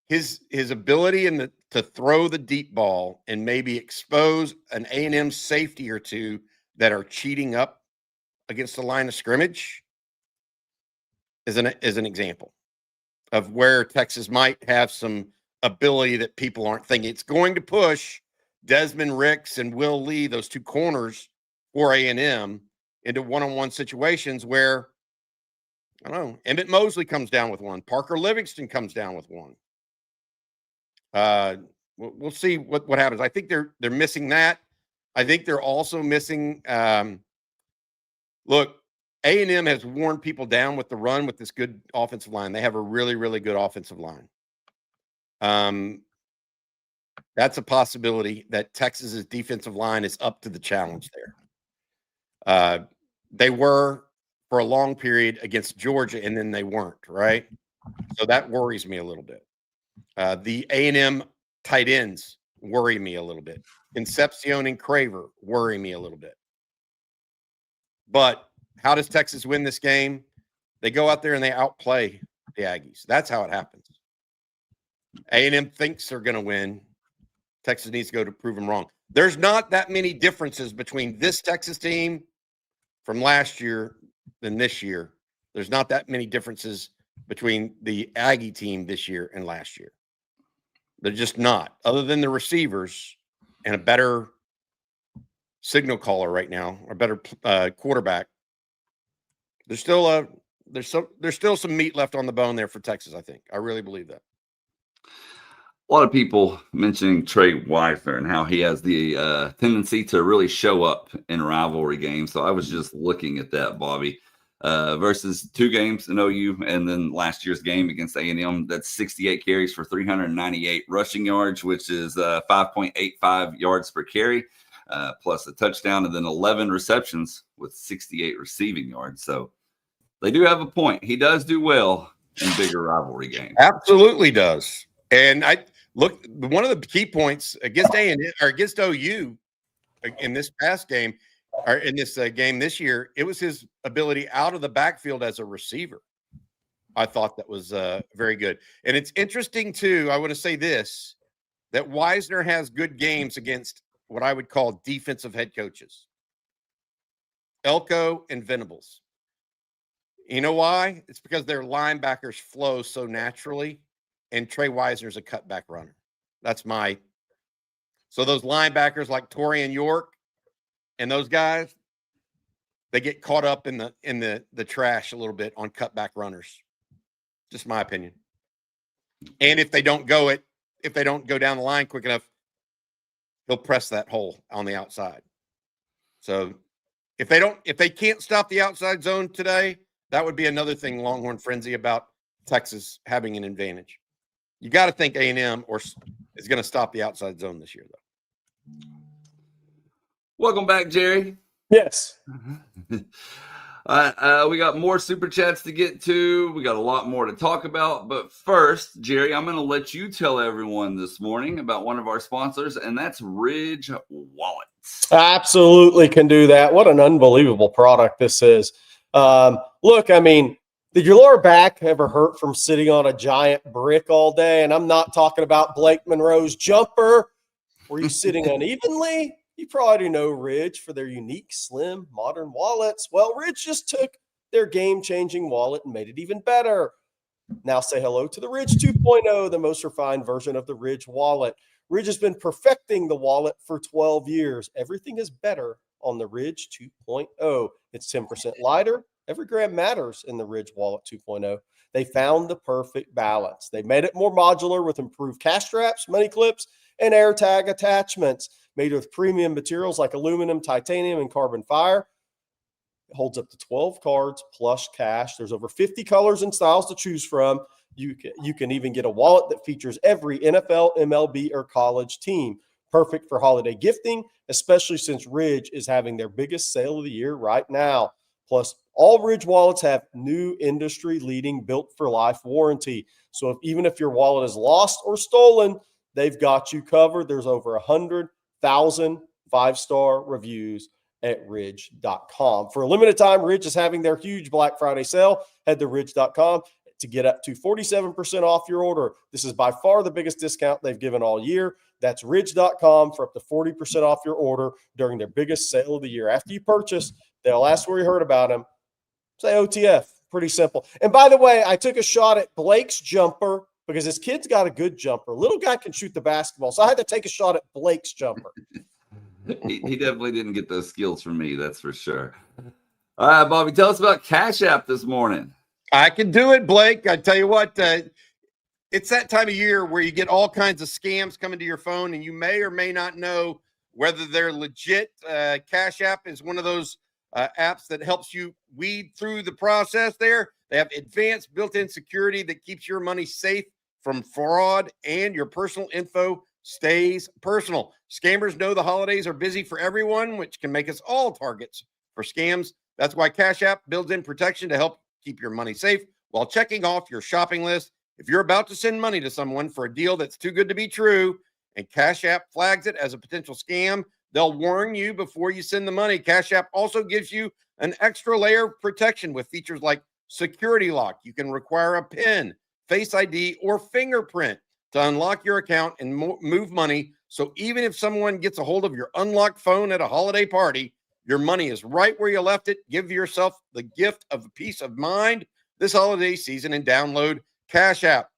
His ability to throw the deep ball and maybe expose an A&M safety or 2 that are cheating up against the line of scrimmage is an example of where Texas might have some ability that people aren't thinking. It's going to push Desmond Ricks and Will Lee, those 2 corners for A&M, into one-on-one situations where, I don't know, Emmett Mosley comes down with one. Parker Livingston comes down with one. We'll see what happens. I think they're missing that. I think they're also missing. Look, A&M has worn people down with the run with this good offensive line. They have a really, really good offensive line. That's a possibility that Texas's defensive line is up to the challenge there. They were for a long period against Georgia, and then they weren't, right? So that worries me a little bit. The A&M tight ends worry me a little bit. Concepcion and Craver worry me a little bit. But how does Texas win this game? They go out there and they outplay the Aggies. That's how it happens. A&M thinks they're going to win. Texas needs to go to prove them wrong. There's not that many differences between this Texas team from last year than this year. There's not that many differences between the Aggie team this year and last year. They're just not, other than the receivers and a better signal caller right now, or better quarterback. There's still some meat left on the bone there for Texas, I think. I really believe that. A lot of people mentioning Trey Wisner and how he has the tendency to really show up in rivalry games. So I was just looking at that, Bobby, versus 2 games in OU, and then last year's game against A&M. That's 68 carries for 398 rushing yards, which is 5.85 yards per carry, plus a touchdown, and then 11 receptions with 68 receiving yards. So they do have a point. He does do well in bigger rivalry games. Absolutely does. And I look, one of the key points against A&M or against OU in this past game, or in this game this year, it was his ability out of the backfield as a receiver. I thought that was very good. And it's interesting too, I want to say this, that Wisner has good games against what I would call defensive head coaches, Elko and Venables. You know why? It's because their linebackers flow so naturally, and Trey Wisner's a cutback runner. So those linebackers like Torian York and those guys, they get caught up in the trash a little bit on cutback runners. Just my opinion. And if they don't go down the line quick enough, he'll press that hole on the outside. So if they can't stop the outside zone today, that would be another thing Longhorn frenzy about Texas having an advantage. You got to think A&M is going to stop the outside zone this year, though. Welcome back, Jerry. Yes. We got more super chats to get to. We got a lot more to talk about. But first, Jerry, I'm going to let you tell everyone this morning about one of our sponsors, and that's Ridge Wallets. Absolutely can do that. What an unbelievable product this is. Look, I mean, did your lower back ever hurt from sitting on a giant brick all day? And I'm not talking about Blake Monroe's jumper. Were you sitting unevenly? You probably know Ridge for their unique, slim, modern wallets. Well, Ridge just took their game-changing wallet and made it even better. Now say hello to the Ridge 2.0, the most refined version of the Ridge wallet. Ridge has been perfecting the wallet for 12 years. Everything is better on the Ridge 2.0. It's 10% lighter. Every gram matters in the Ridge Wallet 2.0. They found the perfect balance. They made it more modular with improved cash straps, money clips, and AirTag attachments made with premium materials like aluminum, titanium, and carbon fiber. It holds up to 12 cards plus cash. There's over 50 colors and styles to choose from. You can even get a wallet that features every NFL, MLB, or college team. Perfect for holiday gifting, especially since Ridge is having their biggest sale of the year right now. Plus, all Ridge wallets have new industry-leading built-for-life warranty. So even if your wallet is lost or stolen, they've got you covered. There's over 100,000 five-star reviews at ridge.com. For a limited time, Ridge is having their huge Black Friday sale. Head to ridge.com to get up to 47% off your order. This is by far the biggest discount they've given all year. That's ridge.com for up to 40% off your order during their biggest sale of the year. After you purchase, they'll ask where you heard about them. Say OTF. Pretty simple. And by the way, I took a shot at Blake's jumper because his kid's got a good jumper. Little guy can shoot the basketball, so I had to take a shot at Blake's jumper. He definitely didn't get those skills from me, that's for sure. All right, Bobby, tell us about Cash App this morning. I can do it, Blake. I tell you what, it's that time of year where you get all kinds of scams coming to your phone, and you may or may not know whether they're legit. Cash App is one of those apps that helps you weed through the process there. They have advanced built-in security that keeps your money safe from fraud, and your personal info stays personal. Scammers know the holidays are busy for everyone, which can make us all targets for scams. That's why Cash App builds in protection to help keep your money safe while checking off your shopping list. If you're about to send money to someone for a deal that's too good to be true and Cash App flags it as a potential scam, they'll warn you before you send the money. Cash App also gives you an extra layer of protection with features like security lock. You can require a PIN, Face ID, or fingerprint to unlock your account and move money. So even if someone gets a hold of your unlocked phone at a holiday party, Your money is right where you left it. Give yourself the gift of peace of mind this holiday season and download Cash App.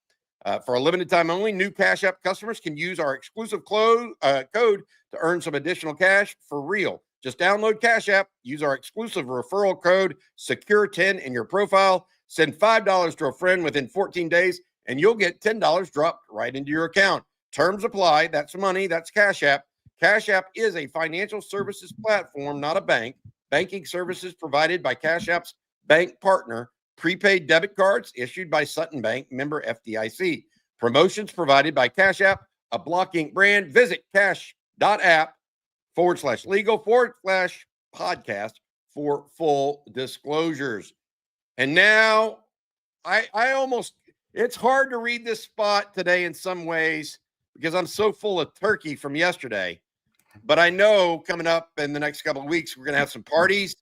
For a limited time only, new Cash App customers can use our exclusive code to earn some additional cash for real. Just download Cash App, use our exclusive referral code SECURE10 in your profile, send $5 to a friend within 14 days, and you'll get $10 dropped right into your account. Terms apply. That's money. That's Cash App. Cash App is a financial services platform, not a bank. Banking services provided by Cash App's bank partner. Prepaid debit cards issued by Sutton Bank, member FDIC. Promotions provided by Cash App, a Block Inc. brand. Visit cash.app/legal/podcast for full disclosures. And now I almost, it's hard to read this spot today in some ways because I'm so full of turkey from yesterday. But I know coming up in the next couple of weeks, we're going to have some parties.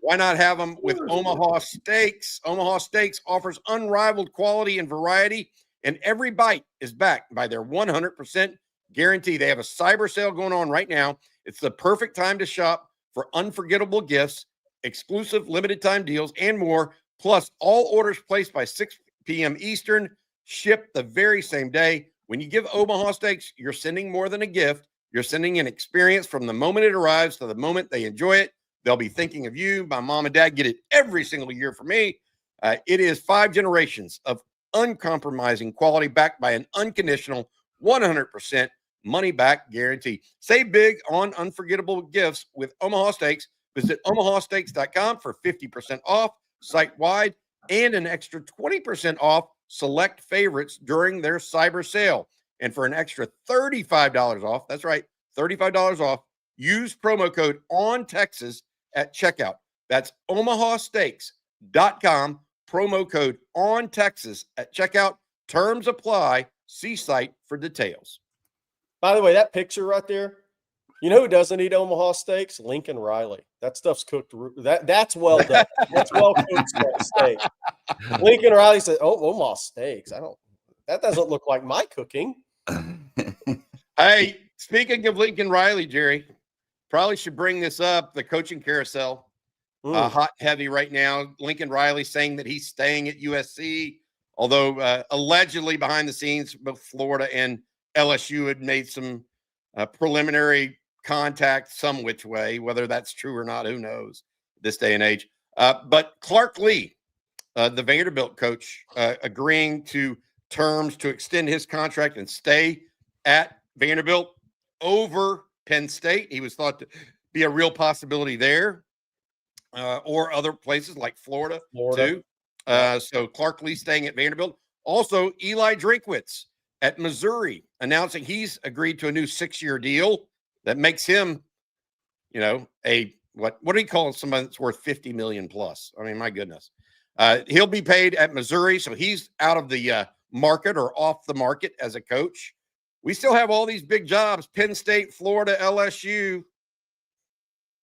Why not have them with Omaha Steaks? Omaha Steaks offers unrivaled quality and variety, and every bite is backed by their 100% guarantee. They have a cyber sale going on right now. It's the perfect time to shop for unforgettable gifts, exclusive limited time deals, and more. Plus, all orders placed by 6 p.m. Eastern ship the very same day. When you give Omaha Steaks, you're sending more than a gift. You're sending an experience from the moment it arrives to the moment they enjoy it. They'll be thinking of you. My mom and dad get it every single year for me. It is 5 generations of uncompromising quality backed by an unconditional 100% money-back guarantee. Save big on unforgettable gifts with Omaha Steaks. Visit omahasteaks.com for 50% off site-wide and an extra 20% off select favorites during their cyber sale. And for an extra $35 off, that's right, $35 off, use promo code ONTEXAS at checkout. That's omahasteaks.com, promo code ONTEXAS at checkout. Terms apply. See site for details. By the way, that picture right there, you know who doesn't eat Omaha Steaks? Lincoln Riley. That stuff's cooked. That's well done. That's well cooked steak. Lincoln Riley said, "Oh, Omaha Steaks. That doesn't look like my cooking." Hey, speaking of Lincoln Riley, Jerry, probably should bring this up. The coaching carousel, hot and heavy right now. Lincoln Riley saying that he's staying at USC, although allegedly behind the scenes, both Florida and LSU had made some preliminary contact some which way. Whether that's true or not, who knows this day and age. But Clark Lee, the Vanderbilt coach, agreeing to terms to extend his contract and stay at Vanderbilt over Penn State. He was thought to be a real possibility there, or other places like Florida. Too. So Clark Lee staying at Vanderbilt. Also, Eli Drinkwitz at Missouri announcing he's agreed to a new 6-year deal that makes him, what do you call somebody that's worth $50 million plus? I mean, my goodness. He'll be paid at Missouri, so he's out of the market or off the market as a coach. We still have all these big jobs: Penn State, Florida, LSU.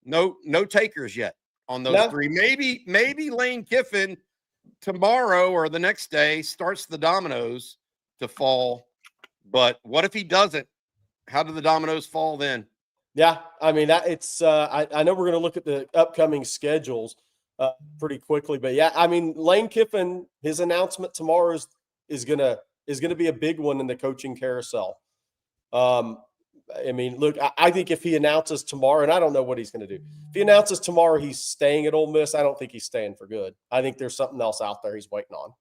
No takers yet on those three. Maybe Lane Kiffin tomorrow or the next day starts the dominoes to fall. But what if he doesn't? How do the dominoes fall then? Yeah, I mean, it's. I know we're going to look at the upcoming schedules pretty quickly, but yeah, I mean, Lane Kiffin, his announcement tomorrow is going to be a big one in the coaching carousel. I mean, look, I think if he announces tomorrow, and I don't know what he's going to do. If he announces tomorrow he's staying at Ole Miss, I don't think he's staying for good. I think there's something else out there he's waiting on.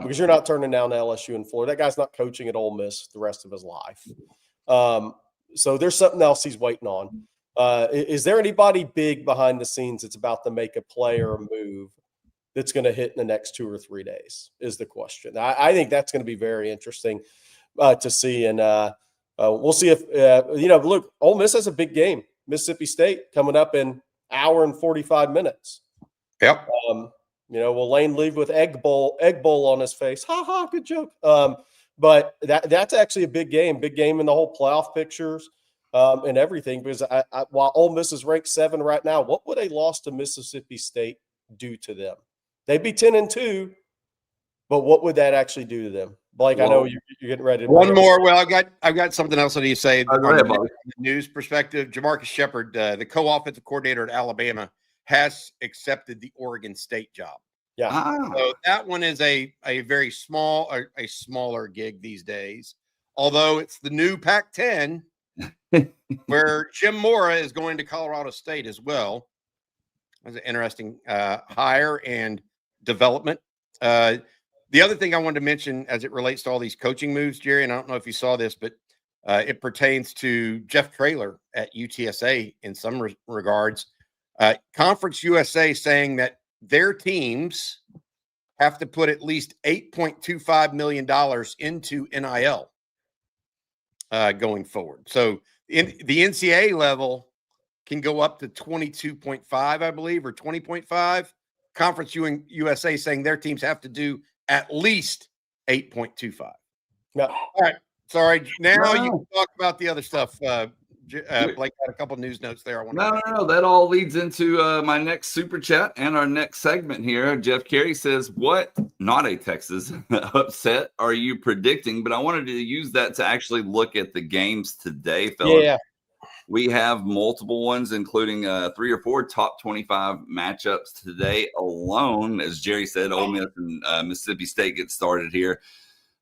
Because you're not turning down LSU and Florida. That guy's not coaching at Ole Miss the rest of his life. So there's something else he's waiting on. Is there anybody big behind the scenes that's about to make a play or a move that's going to hit in the next 2 or 3 days is the question. I think that's going to be very interesting to see. And we'll see if, look, Ole Miss has a big game. Mississippi State coming up in an hour and 45 minutes. Yep. Will Lane leave with egg bowl on his face? Ha ha, good joke. But that's actually a big game in the whole playoff pictures and everything. Because while Ole Miss is ranked 7 right now, what would a loss to Mississippi State do to them? They'd be 10-2, but what would that actually do to them? Blake, I Well, know you're getting ready to One more. Well, I've got something else I need to say Oh, go on ahead, the Bobby. news perspective. Jamarcus Shepard, the co-offensive coordinator at Alabama, has accepted the Oregon State job. Yeah. So that one is a very small, or a smaller gig these days. Although it's the new Pac-10, where Jim Mora is going to Colorado State as well. That's an interesting hire and development. The other thing I wanted to mention as it relates to all these coaching moves, Jerry, and I don't know if you saw this, but it pertains to Jeff Traylor at UTSA in some regards. Conference USA saying that their teams have to put at least $8.25 million into NIL going forward. So in the NCAA level can go up to 22.5, I believe, or 20.5. Conference USA saying their teams have to do at least 8.25. Yeah. All right. Sorry. Now you No. can talk about the other stuff. Blake had a couple news notes there. I want No. That all leads into my next super chat and our next segment here. Jeff Carey says, "What? Not a Texas upset are you predicting?" But I wanted to use that to actually look at the games today, fellas. Yeah. We have multiple ones, including 3 or 4 top 25 matchups today alone. As Jerry said, Ole Miss and Mississippi State get started here.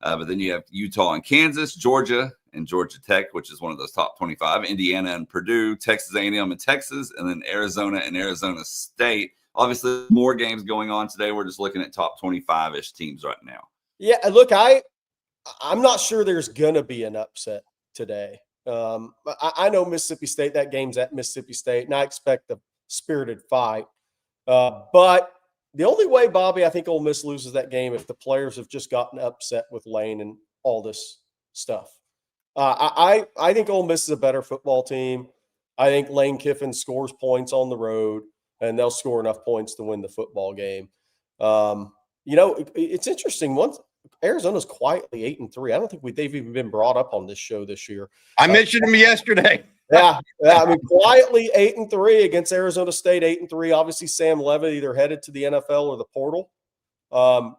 But then you have Utah and Kansas, Georgia and Georgia Tech, which is one of those top 25, Indiana and Purdue, Texas A&M and Texas, and then Arizona and Arizona State. Obviously, more games going on today. We're just looking at top 25-ish teams right now. Yeah, look, I'm not sure there's going to be an upset today. I know Mississippi State, that game's at Mississippi State, and I expect a spirited fight. But the only way, Bobby, I think Ole Miss loses that game if the players have just gotten upset with Lane and all this stuff. I think Ole Miss is a better football team. I think Lane Kiffin scores points on the road, and they'll score enough points to win the football game. It's interesting. Once Arizona's quietly 8-3. I don't think they've even been brought up on this show this year. I mentioned them yesterday. Yeah. I mean, quietly 8-3 against Arizona State, 8-3. Obviously, Sam Levitt either headed to the NFL or the portal.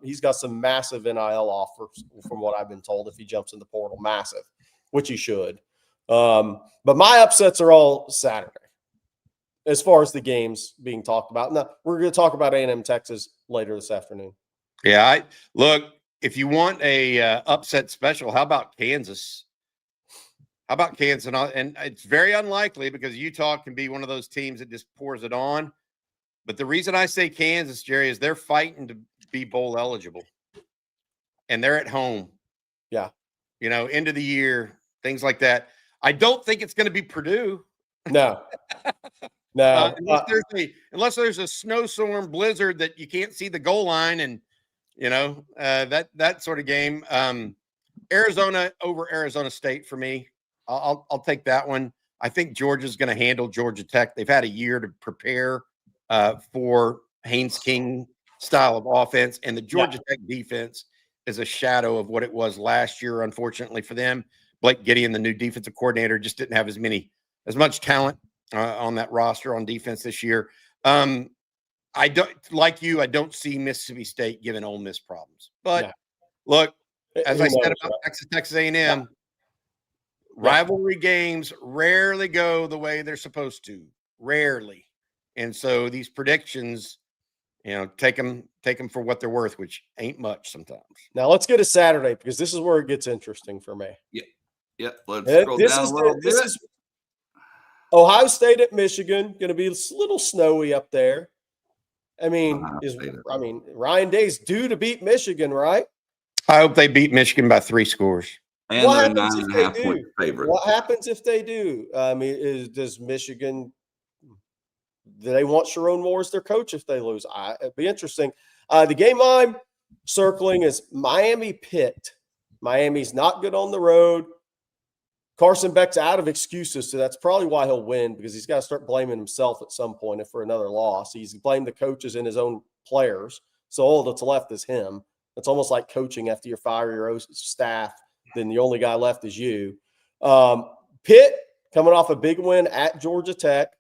He's got some massive NIL offers, from what I've been told, if he jumps in the portal, massive, which he should. But my upsets are all Saturday, as far as the games being talked about. Now, we're going to talk about A&M Texas later this afternoon. Yeah, look. If you want a upset special, how about Kansas? How about Kansas? And it's very unlikely because Utah can be one of those teams that just pours it on. But the reason I say Kansas, Jerry, is they're fighting to be bowl eligible. And they're at home. Yeah. End of the year, things like that. I don't think it's going to be Purdue. No. Unless there's a snowstorm blizzard that you can't see the goal line and that sort of game. Arizona over Arizona State for me. I'll take that one. I think Georgia's going to handle Georgia Tech. They've had a year to prepare for Haynes King style of offense, and the Georgia Tech defense is a shadow of what it was last year. Unfortunately for them, Blake Gideon, the new defensive coordinator, just didn't have as much talent on that roster on defense this year. I don't see Mississippi State giving Ole Miss problems. But look, as I said about Texas A&M, rivalry games rarely go the way they're supposed to. Rarely. And so these predictions, take them for what they're worth, which ain't much sometimes. Now let's get to Saturday, because this is where it gets interesting for me. Yeah. Let's scroll down a little bit. This is Ohio State at Michigan. Going to be a little snowy up there. I mean, Ryan Day's due to beat Michigan, right? I hope they beat Michigan by 3 scores. And what they're happens 9.5 point favorite. What happens if they do? I mean, does Michigan? Do they want Sharon Moore as their coach if they lose? It'd be interesting. The game I'm circling is Miami Pitt. Miami's not good on the road. Carson Beck's out of excuses, so that's probably why he'll win, because he's got to start blaming himself at some point for another loss. He's blamed the coaches and his own players, so all that's left is him. It's almost like coaching after you fire your own staff, then the only guy left is you. Pitt coming off a big win at Georgia Tech.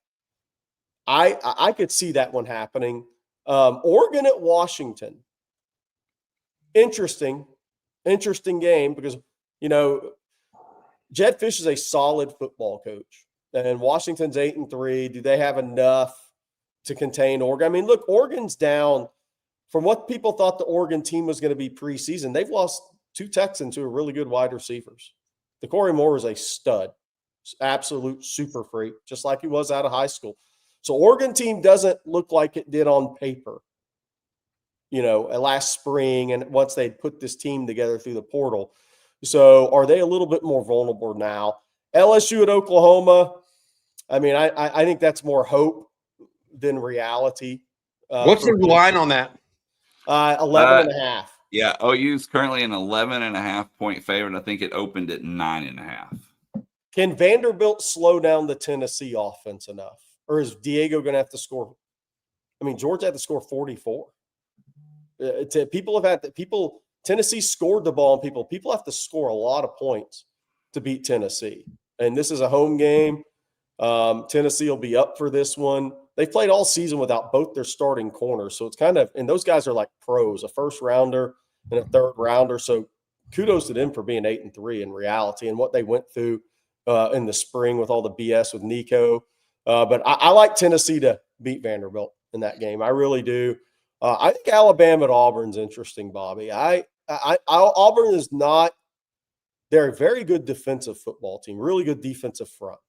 I could see that one happening. Oregon at Washington. Interesting interesting game because, Jed Fish is a solid football coach. And Washington's 8-3. Do they have enough to contain Oregon? I mean, look, Oregon's down from what people thought the Oregon team was going to be preseason. They've lost 2 Texans who are really good wide receivers. The Corey Moore is a stud, absolute super freak, just like he was out of high school. So Oregon team doesn't look like it did on paper, last spring and once they'd put this team together through the portal. So are they a little bit more vulnerable now? LSU at Oklahoma, I mean, I think that's more hope than reality. What's the line on that? 11.5. Yeah, OU's currently an 11.5 point favorite. I think it opened at 9.5. Can Vanderbilt slow down the Tennessee offense enough? Or is Diego going to have to score? I mean, Georgia had to score 44. Tennessee scored the ball, and people have to score a lot of points to beat Tennessee. And this is a home game. Tennessee will be up for this one. They've played all season without both their starting corners. So it's kind of – and those guys are like pros, a first-rounder and a third-rounder. So kudos to them for being 8-3 in reality and what they went through in the spring with all the BS with Nico. But I like Tennessee to beat Vanderbilt in that game. I really do. I think Alabama at Auburn's interesting, Bobby. Auburn is not – they're a very good defensive football team, really good defensive front.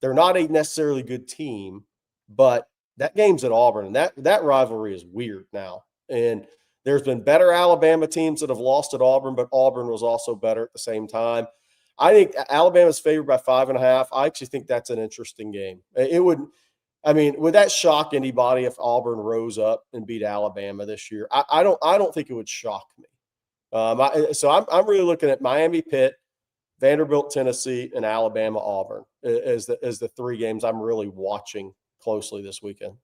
They're not a necessarily good team, but that game's at Auburn, and that rivalry is weird now. And there's been better Alabama teams that have lost at Auburn, but Auburn was also better at the same time. I think Alabama's favored by 5.5. I actually think that's an interesting game. Would that shock anybody if Auburn rose up and beat Alabama this year? I don't think it would shock me. So I'm really looking at Miami, Pitt, Vanderbilt, Tennessee, and Alabama, Auburn as the 3 games I'm really watching closely this weekend.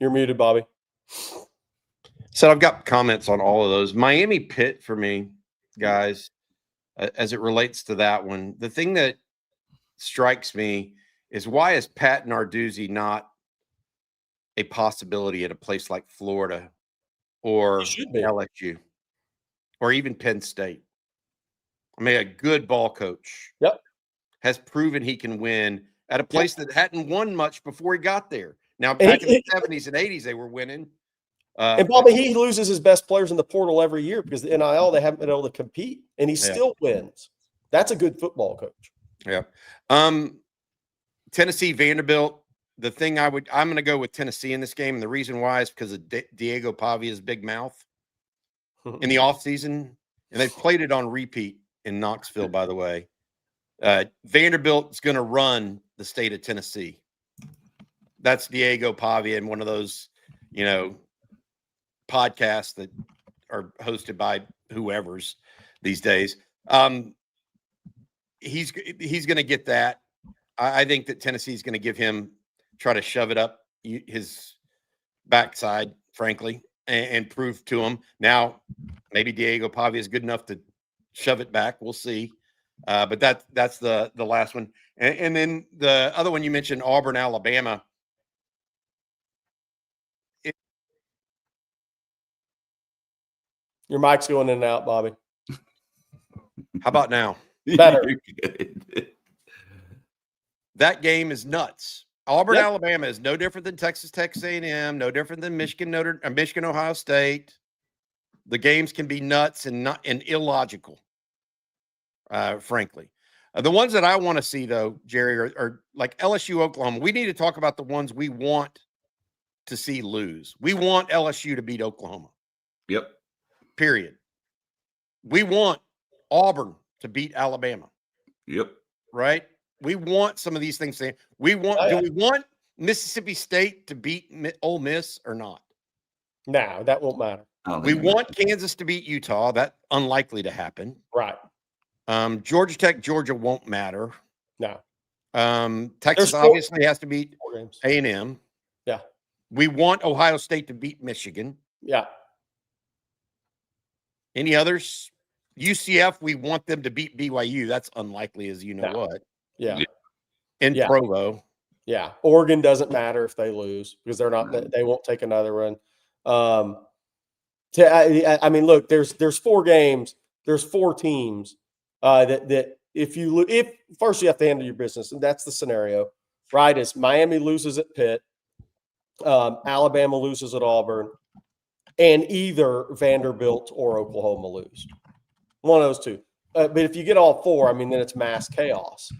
You're muted, Bobby. So I've got comments on all of those. Miami Pitt for me, guys, as it relates to that one. The thing that strikes me is why is Pat Narduzzi not a possibility at a place like Florida or LSU or even Penn State? I mean, a good ball coach has proven he can win at a place that hadn't won much before he got there. Now, back in the 70s and 80s, they were winning. And Bobby, he loses his best players in the portal every year because the NIL, they haven't been able to compete, and he still wins. That's a good football coach. Yeah. Tennessee, Vanderbilt. The thing I'm going to go with Tennessee in this game, and the reason why is because of Diego Pavia's big mouth in the offseason, and they've played it on repeat in Knoxville, by the way. Vanderbilt's going to run the state of Tennessee. That's Diego Pavia in one of those, podcasts that are hosted by whoever's these days. He's going to get that. I think that Tennessee's going to try to shove it up his backside, frankly, and prove to him. Now, maybe Diego Pavia is good enough to shove it back. We'll see. But that's the last one. And then the other one you mentioned, Auburn, Alabama. Your mic's going in and out, Bobby. How about now? Better. That game is nuts. Auburn, Alabama is no different than Texas A&M, no different than Michigan, Ohio State. The games can be nuts and illogical, frankly. The ones that I want to see, though, Jerry, are like LSU, Oklahoma. We need to talk about the ones we want to see lose. We want LSU to beat Oklahoma. Yep. Period. We want Auburn to beat Alabama. Yep. Right? We want some of these things. Do we want Mississippi State to beat Ole Miss or not? No, that won't matter. We want Kansas to beat Utah. That's unlikely to happen. Right. Georgia Tech, Georgia won't matter. No. Texas obviously has to beat A&M. Yeah. We want Ohio State to beat Michigan. Yeah. Any others? UCF, we want them to beat BYU. That's unlikely, as you know what. Yeah. In Provo. Yeah. Oregon doesn't matter if they lose because they're not. They won't take another one. I mean, look, there's 4 games, there's 4 teams that if first you have to handle your business, and that's the scenario, right? Is Miami loses at Pitt, Alabama loses at Auburn, and either Vanderbilt or Oklahoma lose. One of those two. But if you get all 4, I mean, then it's mass chaos.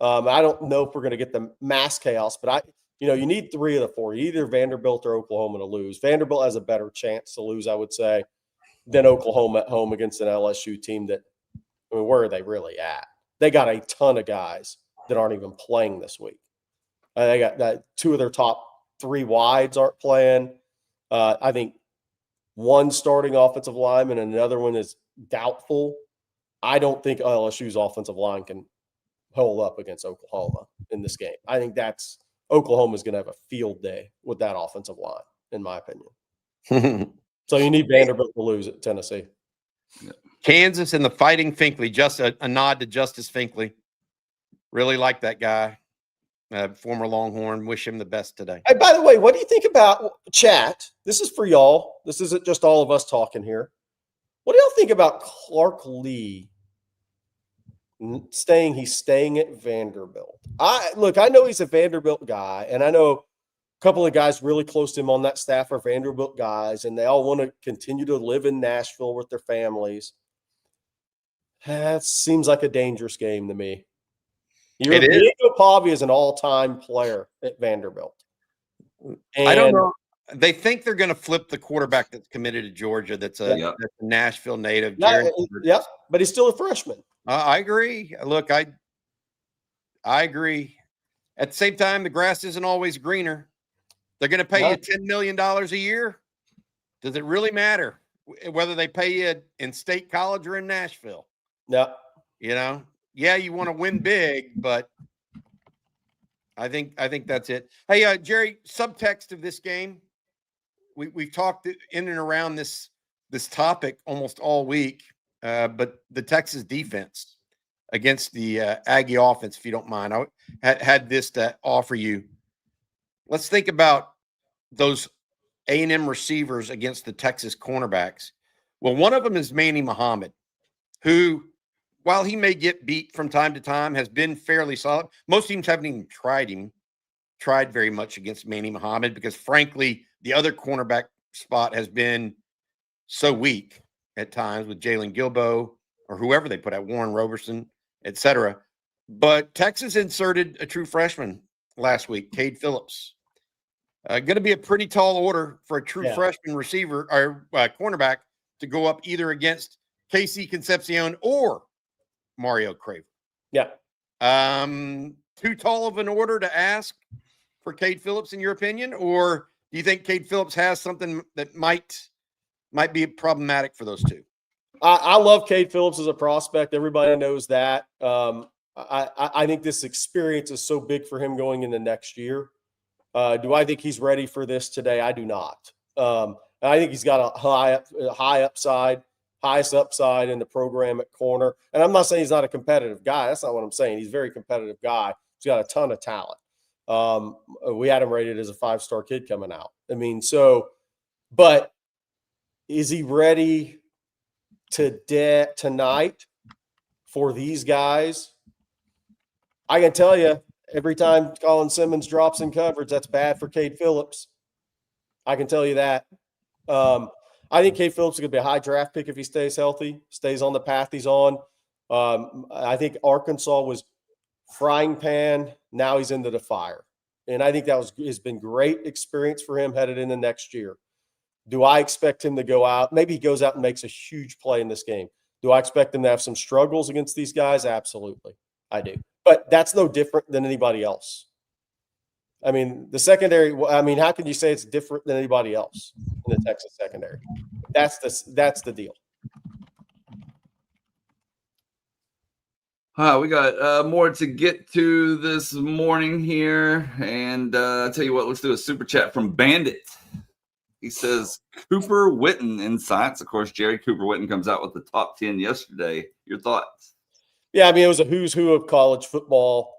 I don't know if we're going to get the mass chaos, but you need 3 of the 4, either Vanderbilt or Oklahoma to lose. Vanderbilt has a better chance to lose, I would say, than Oklahoma at home against an LSU team that, I mean, where are they really at? They got a ton of guys that aren't even playing this week. They got that 2 of their top 3 wides aren't playing. I think one starting offensive lineman and another one is doubtful. I don't think LSU's offensive line can hold up against Oklahoma in this game. I think Oklahoma's going to have a field day with that offensive line, in my opinion. So you need Vanderbilt to lose at Tennessee. Kansas and the Fighting Finkley, just a nod to Justice Finkley. Really like that guy, former Longhorn. Wish him the best today. Hey, by the way, what do you think about chat? This is for y'all. This isn't just all of us talking here. What do y'all think about Clark Lee he's staying at Vanderbilt? I know he's a Vanderbilt guy, and I know a couple of guys really close to him on that staff are Vanderbilt guys, and they all want to continue to live in Nashville with their families. That seems like a dangerous game to me. Diego Pavia is an all-time player at Vanderbilt. And I don't know. They think they're going to flip the quarterback that's committed to Georgia. That's a Nashville native. Yeah, but he's still a freshman. I agree. Look, I agree. At the same time, the grass isn't always greener. They're going to pay you $10 million a year. Does it really matter whether they pay you in State College or in Nashville? Yeah. You want to win big, but I think that's it. Hey, Jerry, subtext of this game. We've talked in and around this topic almost all week, but the Texas defense against the Aggie offense, if you don't mind, I had this to offer you. Let's think about those A&M receivers against the Texas cornerbacks. Well, one of them is Manny Muhammad, who, while he may get beat from time to time, has been fairly solid. Most teams haven't even tried very much against Manny Muhammad because, frankly, the other cornerback spot has been so weak at times with Jalen Gilbo or whoever they put out, Warren Roberson, etc. But Texas inserted a true freshman last week, Cade Phillips. Going to be a pretty tall order for a true freshman receiver or cornerback to go up either against KC Concepcion or Mario Craver. Yeah. Too tall of an order to ask for Cade Phillips, in your opinion, or do you think Cade Phillips has something that might be problematic for those two? I love Cade Phillips as a prospect. Everybody knows that. I think this experience is so big for him going into next year. Do I think he's ready for this today? I do not. I think he's got a high upside, highest upside in the program at corner. And I'm not saying he's not a competitive guy. That's not what I'm saying. He's a very competitive guy. He's got a ton of talent. We had him rated as a 5-star kid coming out. I mean, but is he ready tonight for these guys? I can tell you, every time Colin Simmons drops in coverage, that's bad for Cade Phillips. I can tell you that. I think Cade Phillips is going to be a high draft pick if he stays healthy, stays on the path he's on. I think Arkansas was frying pan. Now he's into the fire. And I think has been great experience for him headed into next year. Do I expect him to go out? Maybe he goes out and makes a huge play in this game. Do I expect him to have some struggles against these guys? Absolutely. I do. But that's no different than anybody else. I mean, the secondary, how can you say it's different than anybody else in the Texas secondary? That's the deal. We got more to get to this morning here. And I'll tell you what, let's do a super chat from Bandit. He says, Cooper Witten insights. Of course, Jerry Cooper Witten comes out with the top 10 yesterday. Your thoughts? Yeah, it was a who's who of college football.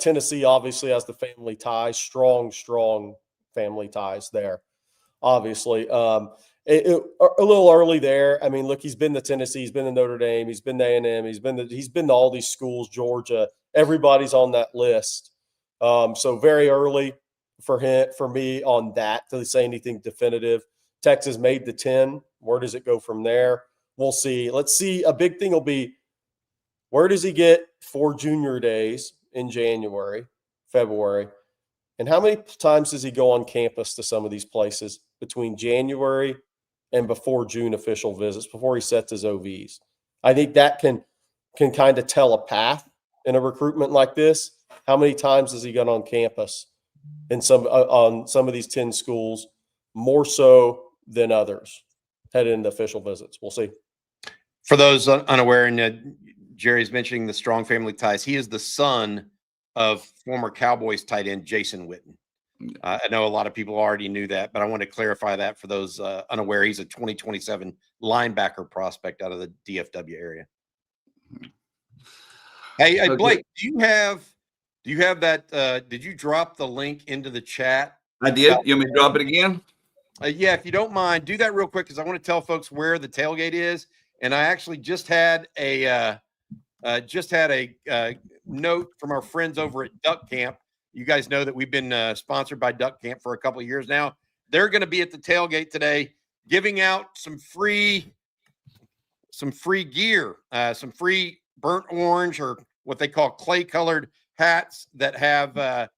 Tennessee obviously has the family ties, strong family ties there. obviously. A little early there. I mean, look, he's been to Tennessee, he's been to Notre Dame, he's been to A&M, he's been to all these schools, Georgia. Everybody's on that list. So very early for me on that to say anything definitive. Texas made the 10. Where does it go from there? We'll see. Let's see. A big thing will be, where does he get 4 junior days in January, February? And how many times does he go on campus to some of these places between January and before June official visits, before he sets his OVs? I think that can kind of tell a path in a recruitment like this. How many times has he gone on campus in on some of these 10 schools, more so than others, headed into official visits? We'll see. For those unaware, and Jerry's mentioning the strong family ties, he is the son of former Cowboys tight end Jason Witten. I know a lot of people already knew that, but I want to clarify that for those unaware. He's a 2027 linebacker prospect out of the DFW area. Hey, okay. Blake, do you have that? Did you drop the link into the chat? I did. You want me to drop it again? Yeah, if you don't mind, do that real quick because I want to tell folks where the tailgate is. And I actually just had a note from our friends over at Duck Camp. You guys know that we've been sponsored by Duck Camp for a couple of years now. They're going to be at the tailgate today, giving out some free gear, some free burnt orange or what they call clay-colored hats that have the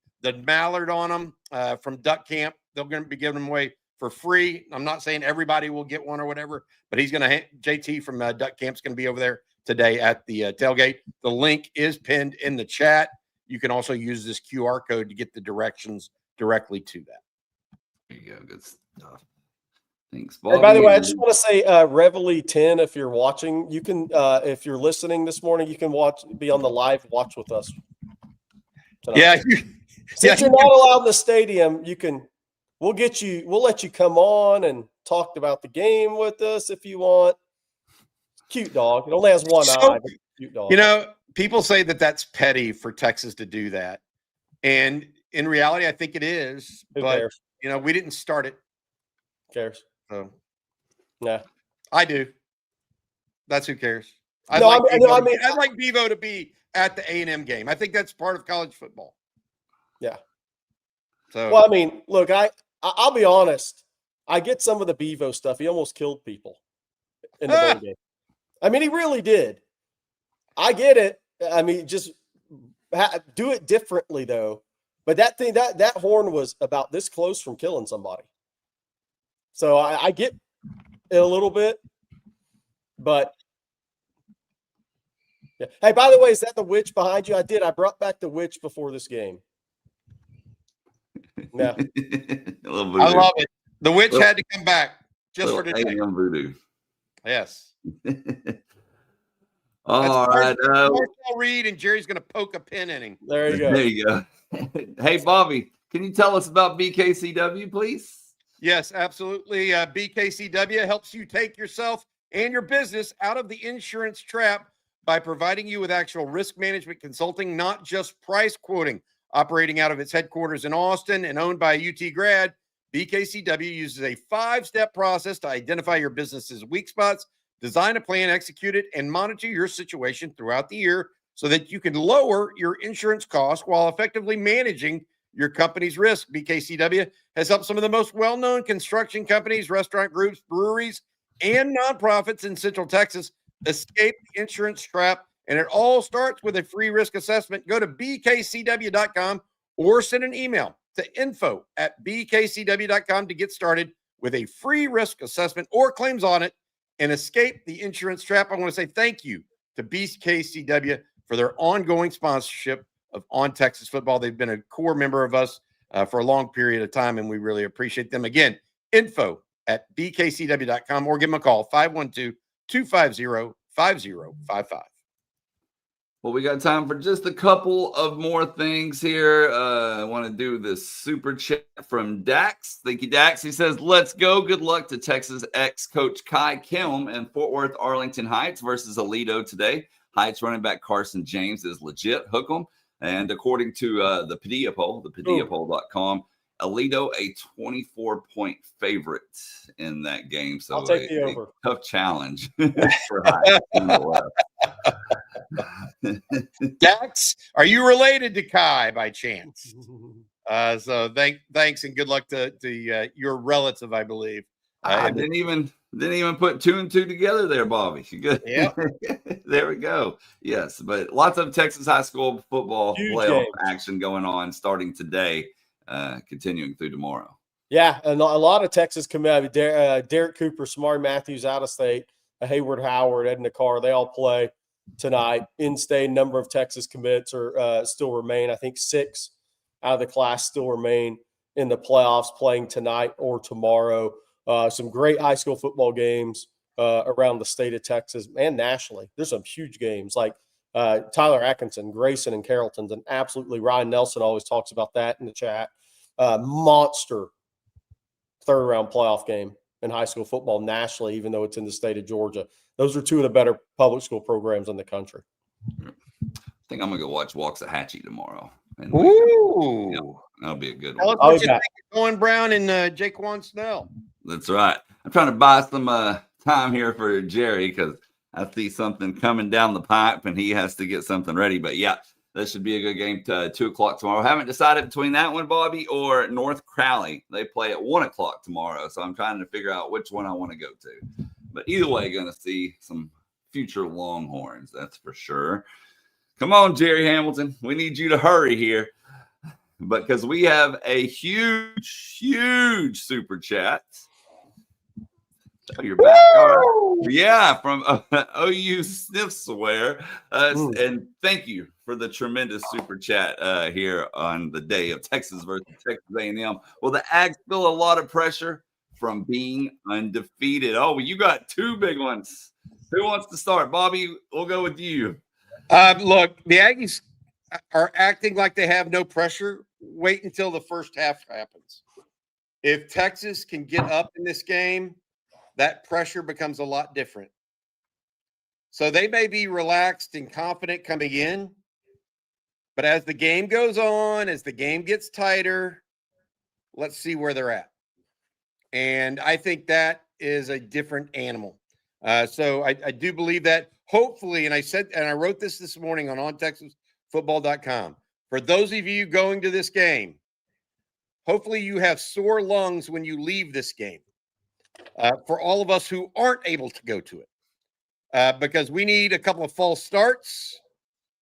mallard on them from Duck Camp. They're going to be giving them away for free. I'm not saying everybody will get one or whatever, but he's going to JT from Duck Camp's going to be over there today at the tailgate. The link is pinned in the chat. You can also use this QR code to get the directions directly to that. There you go. Good stuff. Thanks, Bobby. Hey, by the way, I just want to say Rivalry 10, if you're watching, you can, if you're listening this morning, you can be on the live watch with us tonight. Yeah. Since you're not allowed in the stadium, we'll let you come on and talk about the game with us if you want. Cute dog. It only has one eye, but cute dog. You know, people say that that's petty for Texas to do that. And in reality, I think it is. Who but, cares? We didn't start it. Who cares? So, yeah. I do. That's who cares. I'd like Bevo to be at the A&M game. I think that's part of college football. Yeah. So, well, I mean, look, I'll be honest. I get some of the Bevo stuff. He almost killed people in the bowl game. I mean, he really did. I get it. I mean, just do it differently, though. But that horn was about this close from killing somebody. So I get it a little bit. But, yeah. Hey, by the way, is that the witch behind you? I brought back the witch before this game. Yeah. I love it. The witch had to come back just for today. Voodoo. Yes. All right. Marcel Reed and Jerry's going to poke a pin in him. There you go. There you go. Hey, Bobby, can you tell us about BKCW, please? Yes, absolutely. BKCW helps you take yourself and your business out of the insurance trap by providing you with actual risk management consulting, not just price quoting. Operating out of its headquarters in Austin and owned by a UT grad, BKCW uses a 5-step process to identify your business's weak spots, design a plan, execute it, and monitor your situation throughout the year so that you can lower your insurance costs while effectively managing your company's risk. BKCW has helped some of the most well-known construction companies, restaurant groups, breweries, and nonprofits in Central Texas escape the insurance trap. And it all starts with a free risk assessment. Go to bkcw.com or send an email to info@bkcw.com to get started with a free risk assessment or claims audit and escape the insurance trap. I want to say thank you to BKCW for their ongoing sponsorship of On Texas Football. They've been a core member of us for a long period of time, and we really appreciate them. Again, info@bkcw.com or give them a call, 512-250-5055. Well, we got time for just a couple of more things here. I want to do this super chat from Dax. Thank you, Dax. He says, let's go. Good luck to Texas ex-coach Kai Kim and Fort Worth Arlington Heights versus Aledo today. Heights running back Carson James is legit. Hook 'em. And according to the Padilla poll, thepadillapol.com, Alito a 24-point favorite in that game. So I'll take the over. a tough challenge for high. Dax, are you related to Kai by chance? So thanks and good luck to your relative, I believe. I didn't even put 2 and 2 together there, Bobby. Good. Yeah. There we go. Yes, but lots of Texas high school football playoff action going on starting today, continuing through tomorrow. Yeah, and a lot of Texas commit. Derek Cooper, Samari Matthews out of state, Hayward Howard, Edna Carr, they all play tonight. In-state number of Texas commits are still remain. I think 6 out of the class still remain in the playoffs playing tonight or tomorrow. Some great high school football games around the state of Texas and nationally. There's some huge games like Tyler Atkinson, Grayson, and Carrollton's, and absolutely Ryan Nelson always talks about that in the chat. Monster third-round playoff game in high school football nationally, even though it's in the state of Georgia. Those are 2 of the better public school programs in the country. I think I'm going to go watch Waxahachie tomorrow. And Ooh. that'll be a good one. one. What you think of Owen Brown and Jaquan Snell? That's right. I'm trying to buy some time here for Jerry because I see something coming down the pipe and he has to get something ready. But, yeah, that should be a good game to 2 o'clock tomorrow. I haven't decided between that one, Bobby, or North Crowley. They play at 1 o'clock tomorrow, so I'm trying to figure out which one I want to go to. But either way, going to see some future Longhorns, that's for sure. Come on, Jerry Hamilton. We need you to hurry here because we have a huge super chat. Oh, you're back. All right. Yeah, from OU Sniffswear. And thank you for the tremendous super chat here on the day of Texas versus Texas A&M. Well, the Ags feel a lot of pressure from being undefeated. Oh, well, you got 2 big ones. Who wants to start? Bobby, we'll go with you. Look, the Aggies are acting like they have no pressure. Wait until the first half happens. If Texas can get up in this game, that pressure becomes a lot different. So they may be relaxed and confident coming in, but as the game goes on, as the game gets tighter, let's see where they're at. And I think that is a different animal. So I do believe that hopefully, and I wrote this morning on ontexasfootball.com. For those of you going to this game, hopefully you have sore lungs when you leave this game. For all of us who aren't able to go to it, because we need a couple of false starts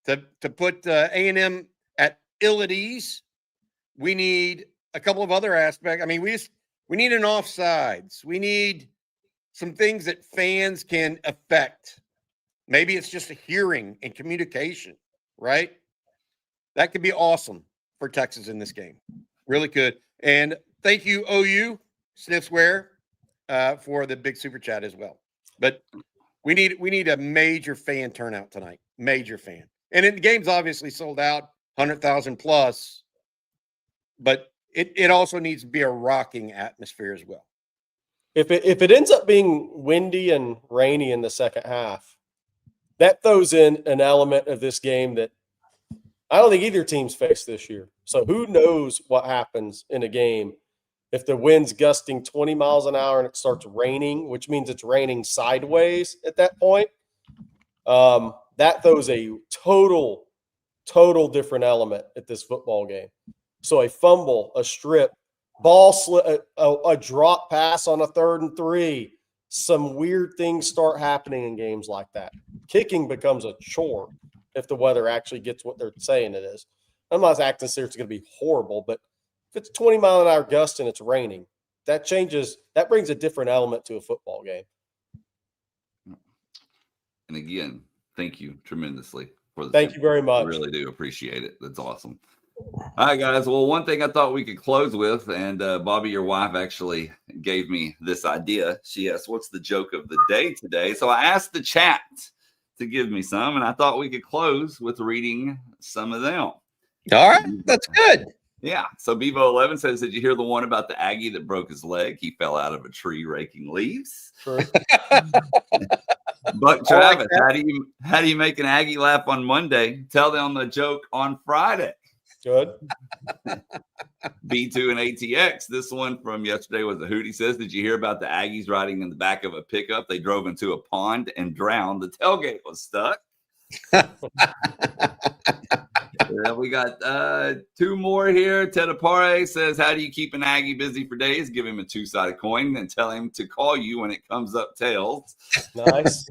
to put A&M at ill at ease. We need a couple of other aspects. I mean, we need an offsides. We need some things that fans can affect. Maybe it's just a hearing and communication, right? That could be awesome for Texas in this game. Really good. And thank you, OU, Sniffswear, for the big super chat as well. But we need a major fan turnout tonight. Major fan. And the game's obviously sold out, 100,000 plus. But it also needs to be a rocking atmosphere as well. If it ends up being windy and rainy in the second half, that throws in an element of this game that I don't think either team's faced this year. So who knows what happens in a game if the wind's gusting 20 miles an hour and it starts raining, which means it's raining sideways at that point. That throws a total different element at this football game. So a fumble, a strip, ball slip, a drop pass on a 3rd and 3. Some weird things start happening in games like that. Kicking becomes a chore if the weather actually gets what they're saying it is. I'm not acting serious it's going to be horrible, but if it's 20-mile-an-hour gust and it's raining, that brings a different element to a football game. And again, thank you tremendously for the Thank you very much. I really do appreciate it. That's awesome. All right, guys. Well, one thing I thought we could close with, and Bobby, your wife, actually gave me this idea. She asked, what's the joke of the day today? So I asked the chat to give me some, and I thought we could close with reading some of them. All right. That's good. Yeah. So Bevo11 says, did you hear the one about the Aggie that broke his leg? He fell out of a tree raking leaves. True. Buck Travis, how do you make an Aggie laugh on Monday? Tell them the joke on Friday. Good. B2 and ATX. This one from yesterday was a hoot. He says, did you hear about the Aggies riding in the back of a pickup? They drove into a pond and drowned. The tailgate was stuck. We got 2 more here. Tedapare says, how do you keep an Aggie busy for days? Give him a 2-sided coin and tell him to call you when it comes up tails. Nice.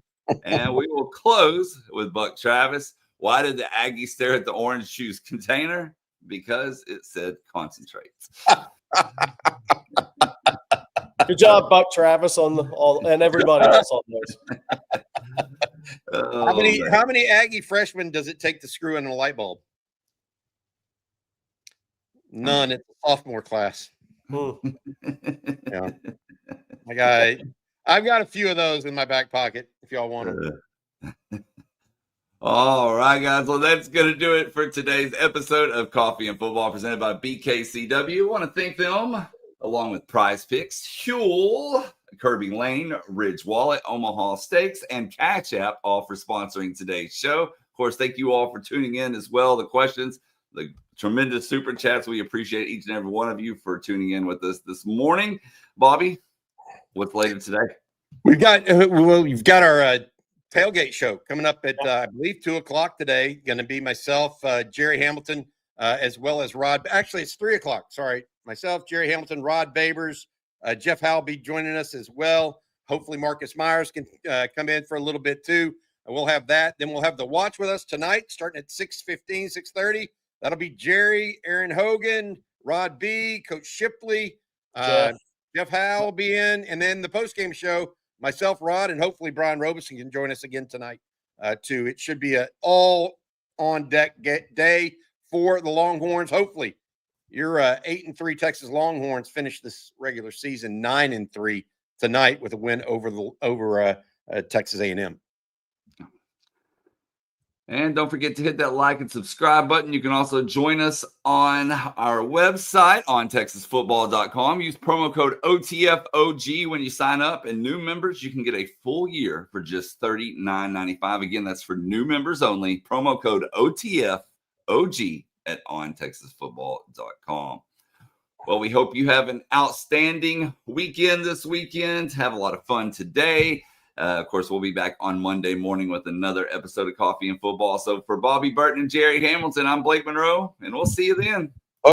And we will close with Buck Travis. Why did the Aggie stare at the orange juice container? Because it said concentrates. Good job, Buck Travis, and everybody else on those. How many Aggie freshmen does it take to screw in a light bulb? None. It's a sophomore class. Yeah. I've got a few of those in my back pocket if y'all want them. All right, guys. Well, that's going to do it for today's episode of Coffee and Football presented by BKCW. I want to thank them, along with Prize Picks, Huel, Kirby Lane, Ridge Wallet, Omaha Steaks, and Cash App, all for sponsoring today's show. Of course, thank you all for tuning in as well. The questions, the tremendous super chats. We appreciate each and every one of you for tuning in with us this morning. Bobby, what's later today? You've got our tailgate show coming up at I believe 2:00 today. Going to be myself, Jerry Hamilton, as well as Rod. Actually, it's 3:00. Sorry, myself, Jerry Hamilton, Rod Babers, Jeff Howell be joining us as well. Hopefully, Marcus Myers can come in for a little bit too. We'll have that. Then we'll have the watch with us tonight, starting at 6:15, 6:30. That'll be Jerry, Aaron Hogan, Rod B, Coach Shipley, Jeff Howell will be in, and then the post-game show. Myself, Rod, and hopefully Brian Robeson can join us again tonight, too. It should be an all-on-deck day for the Longhorns. Hopefully, your 8-3 Texas Longhorns finish this regular season 9-3 tonight with a win over Texas A&M. And don't forget to hit that like and subscribe button. You can also join us on our website on texasfootball.com. Use promo code OTFOG when you sign up. And new members, you can get a full year for just $39.95. Again, that's for new members only. Promo code OTFOG at ontexasfootball.com. Well, we hope you have an outstanding weekend this weekend. Have a lot of fun today. Of course, we'll be back on Monday morning with another episode of Coffee and Football. So for Bobby Burton and Jerry Hamilton, I'm Blake Monroe, and we'll see you then.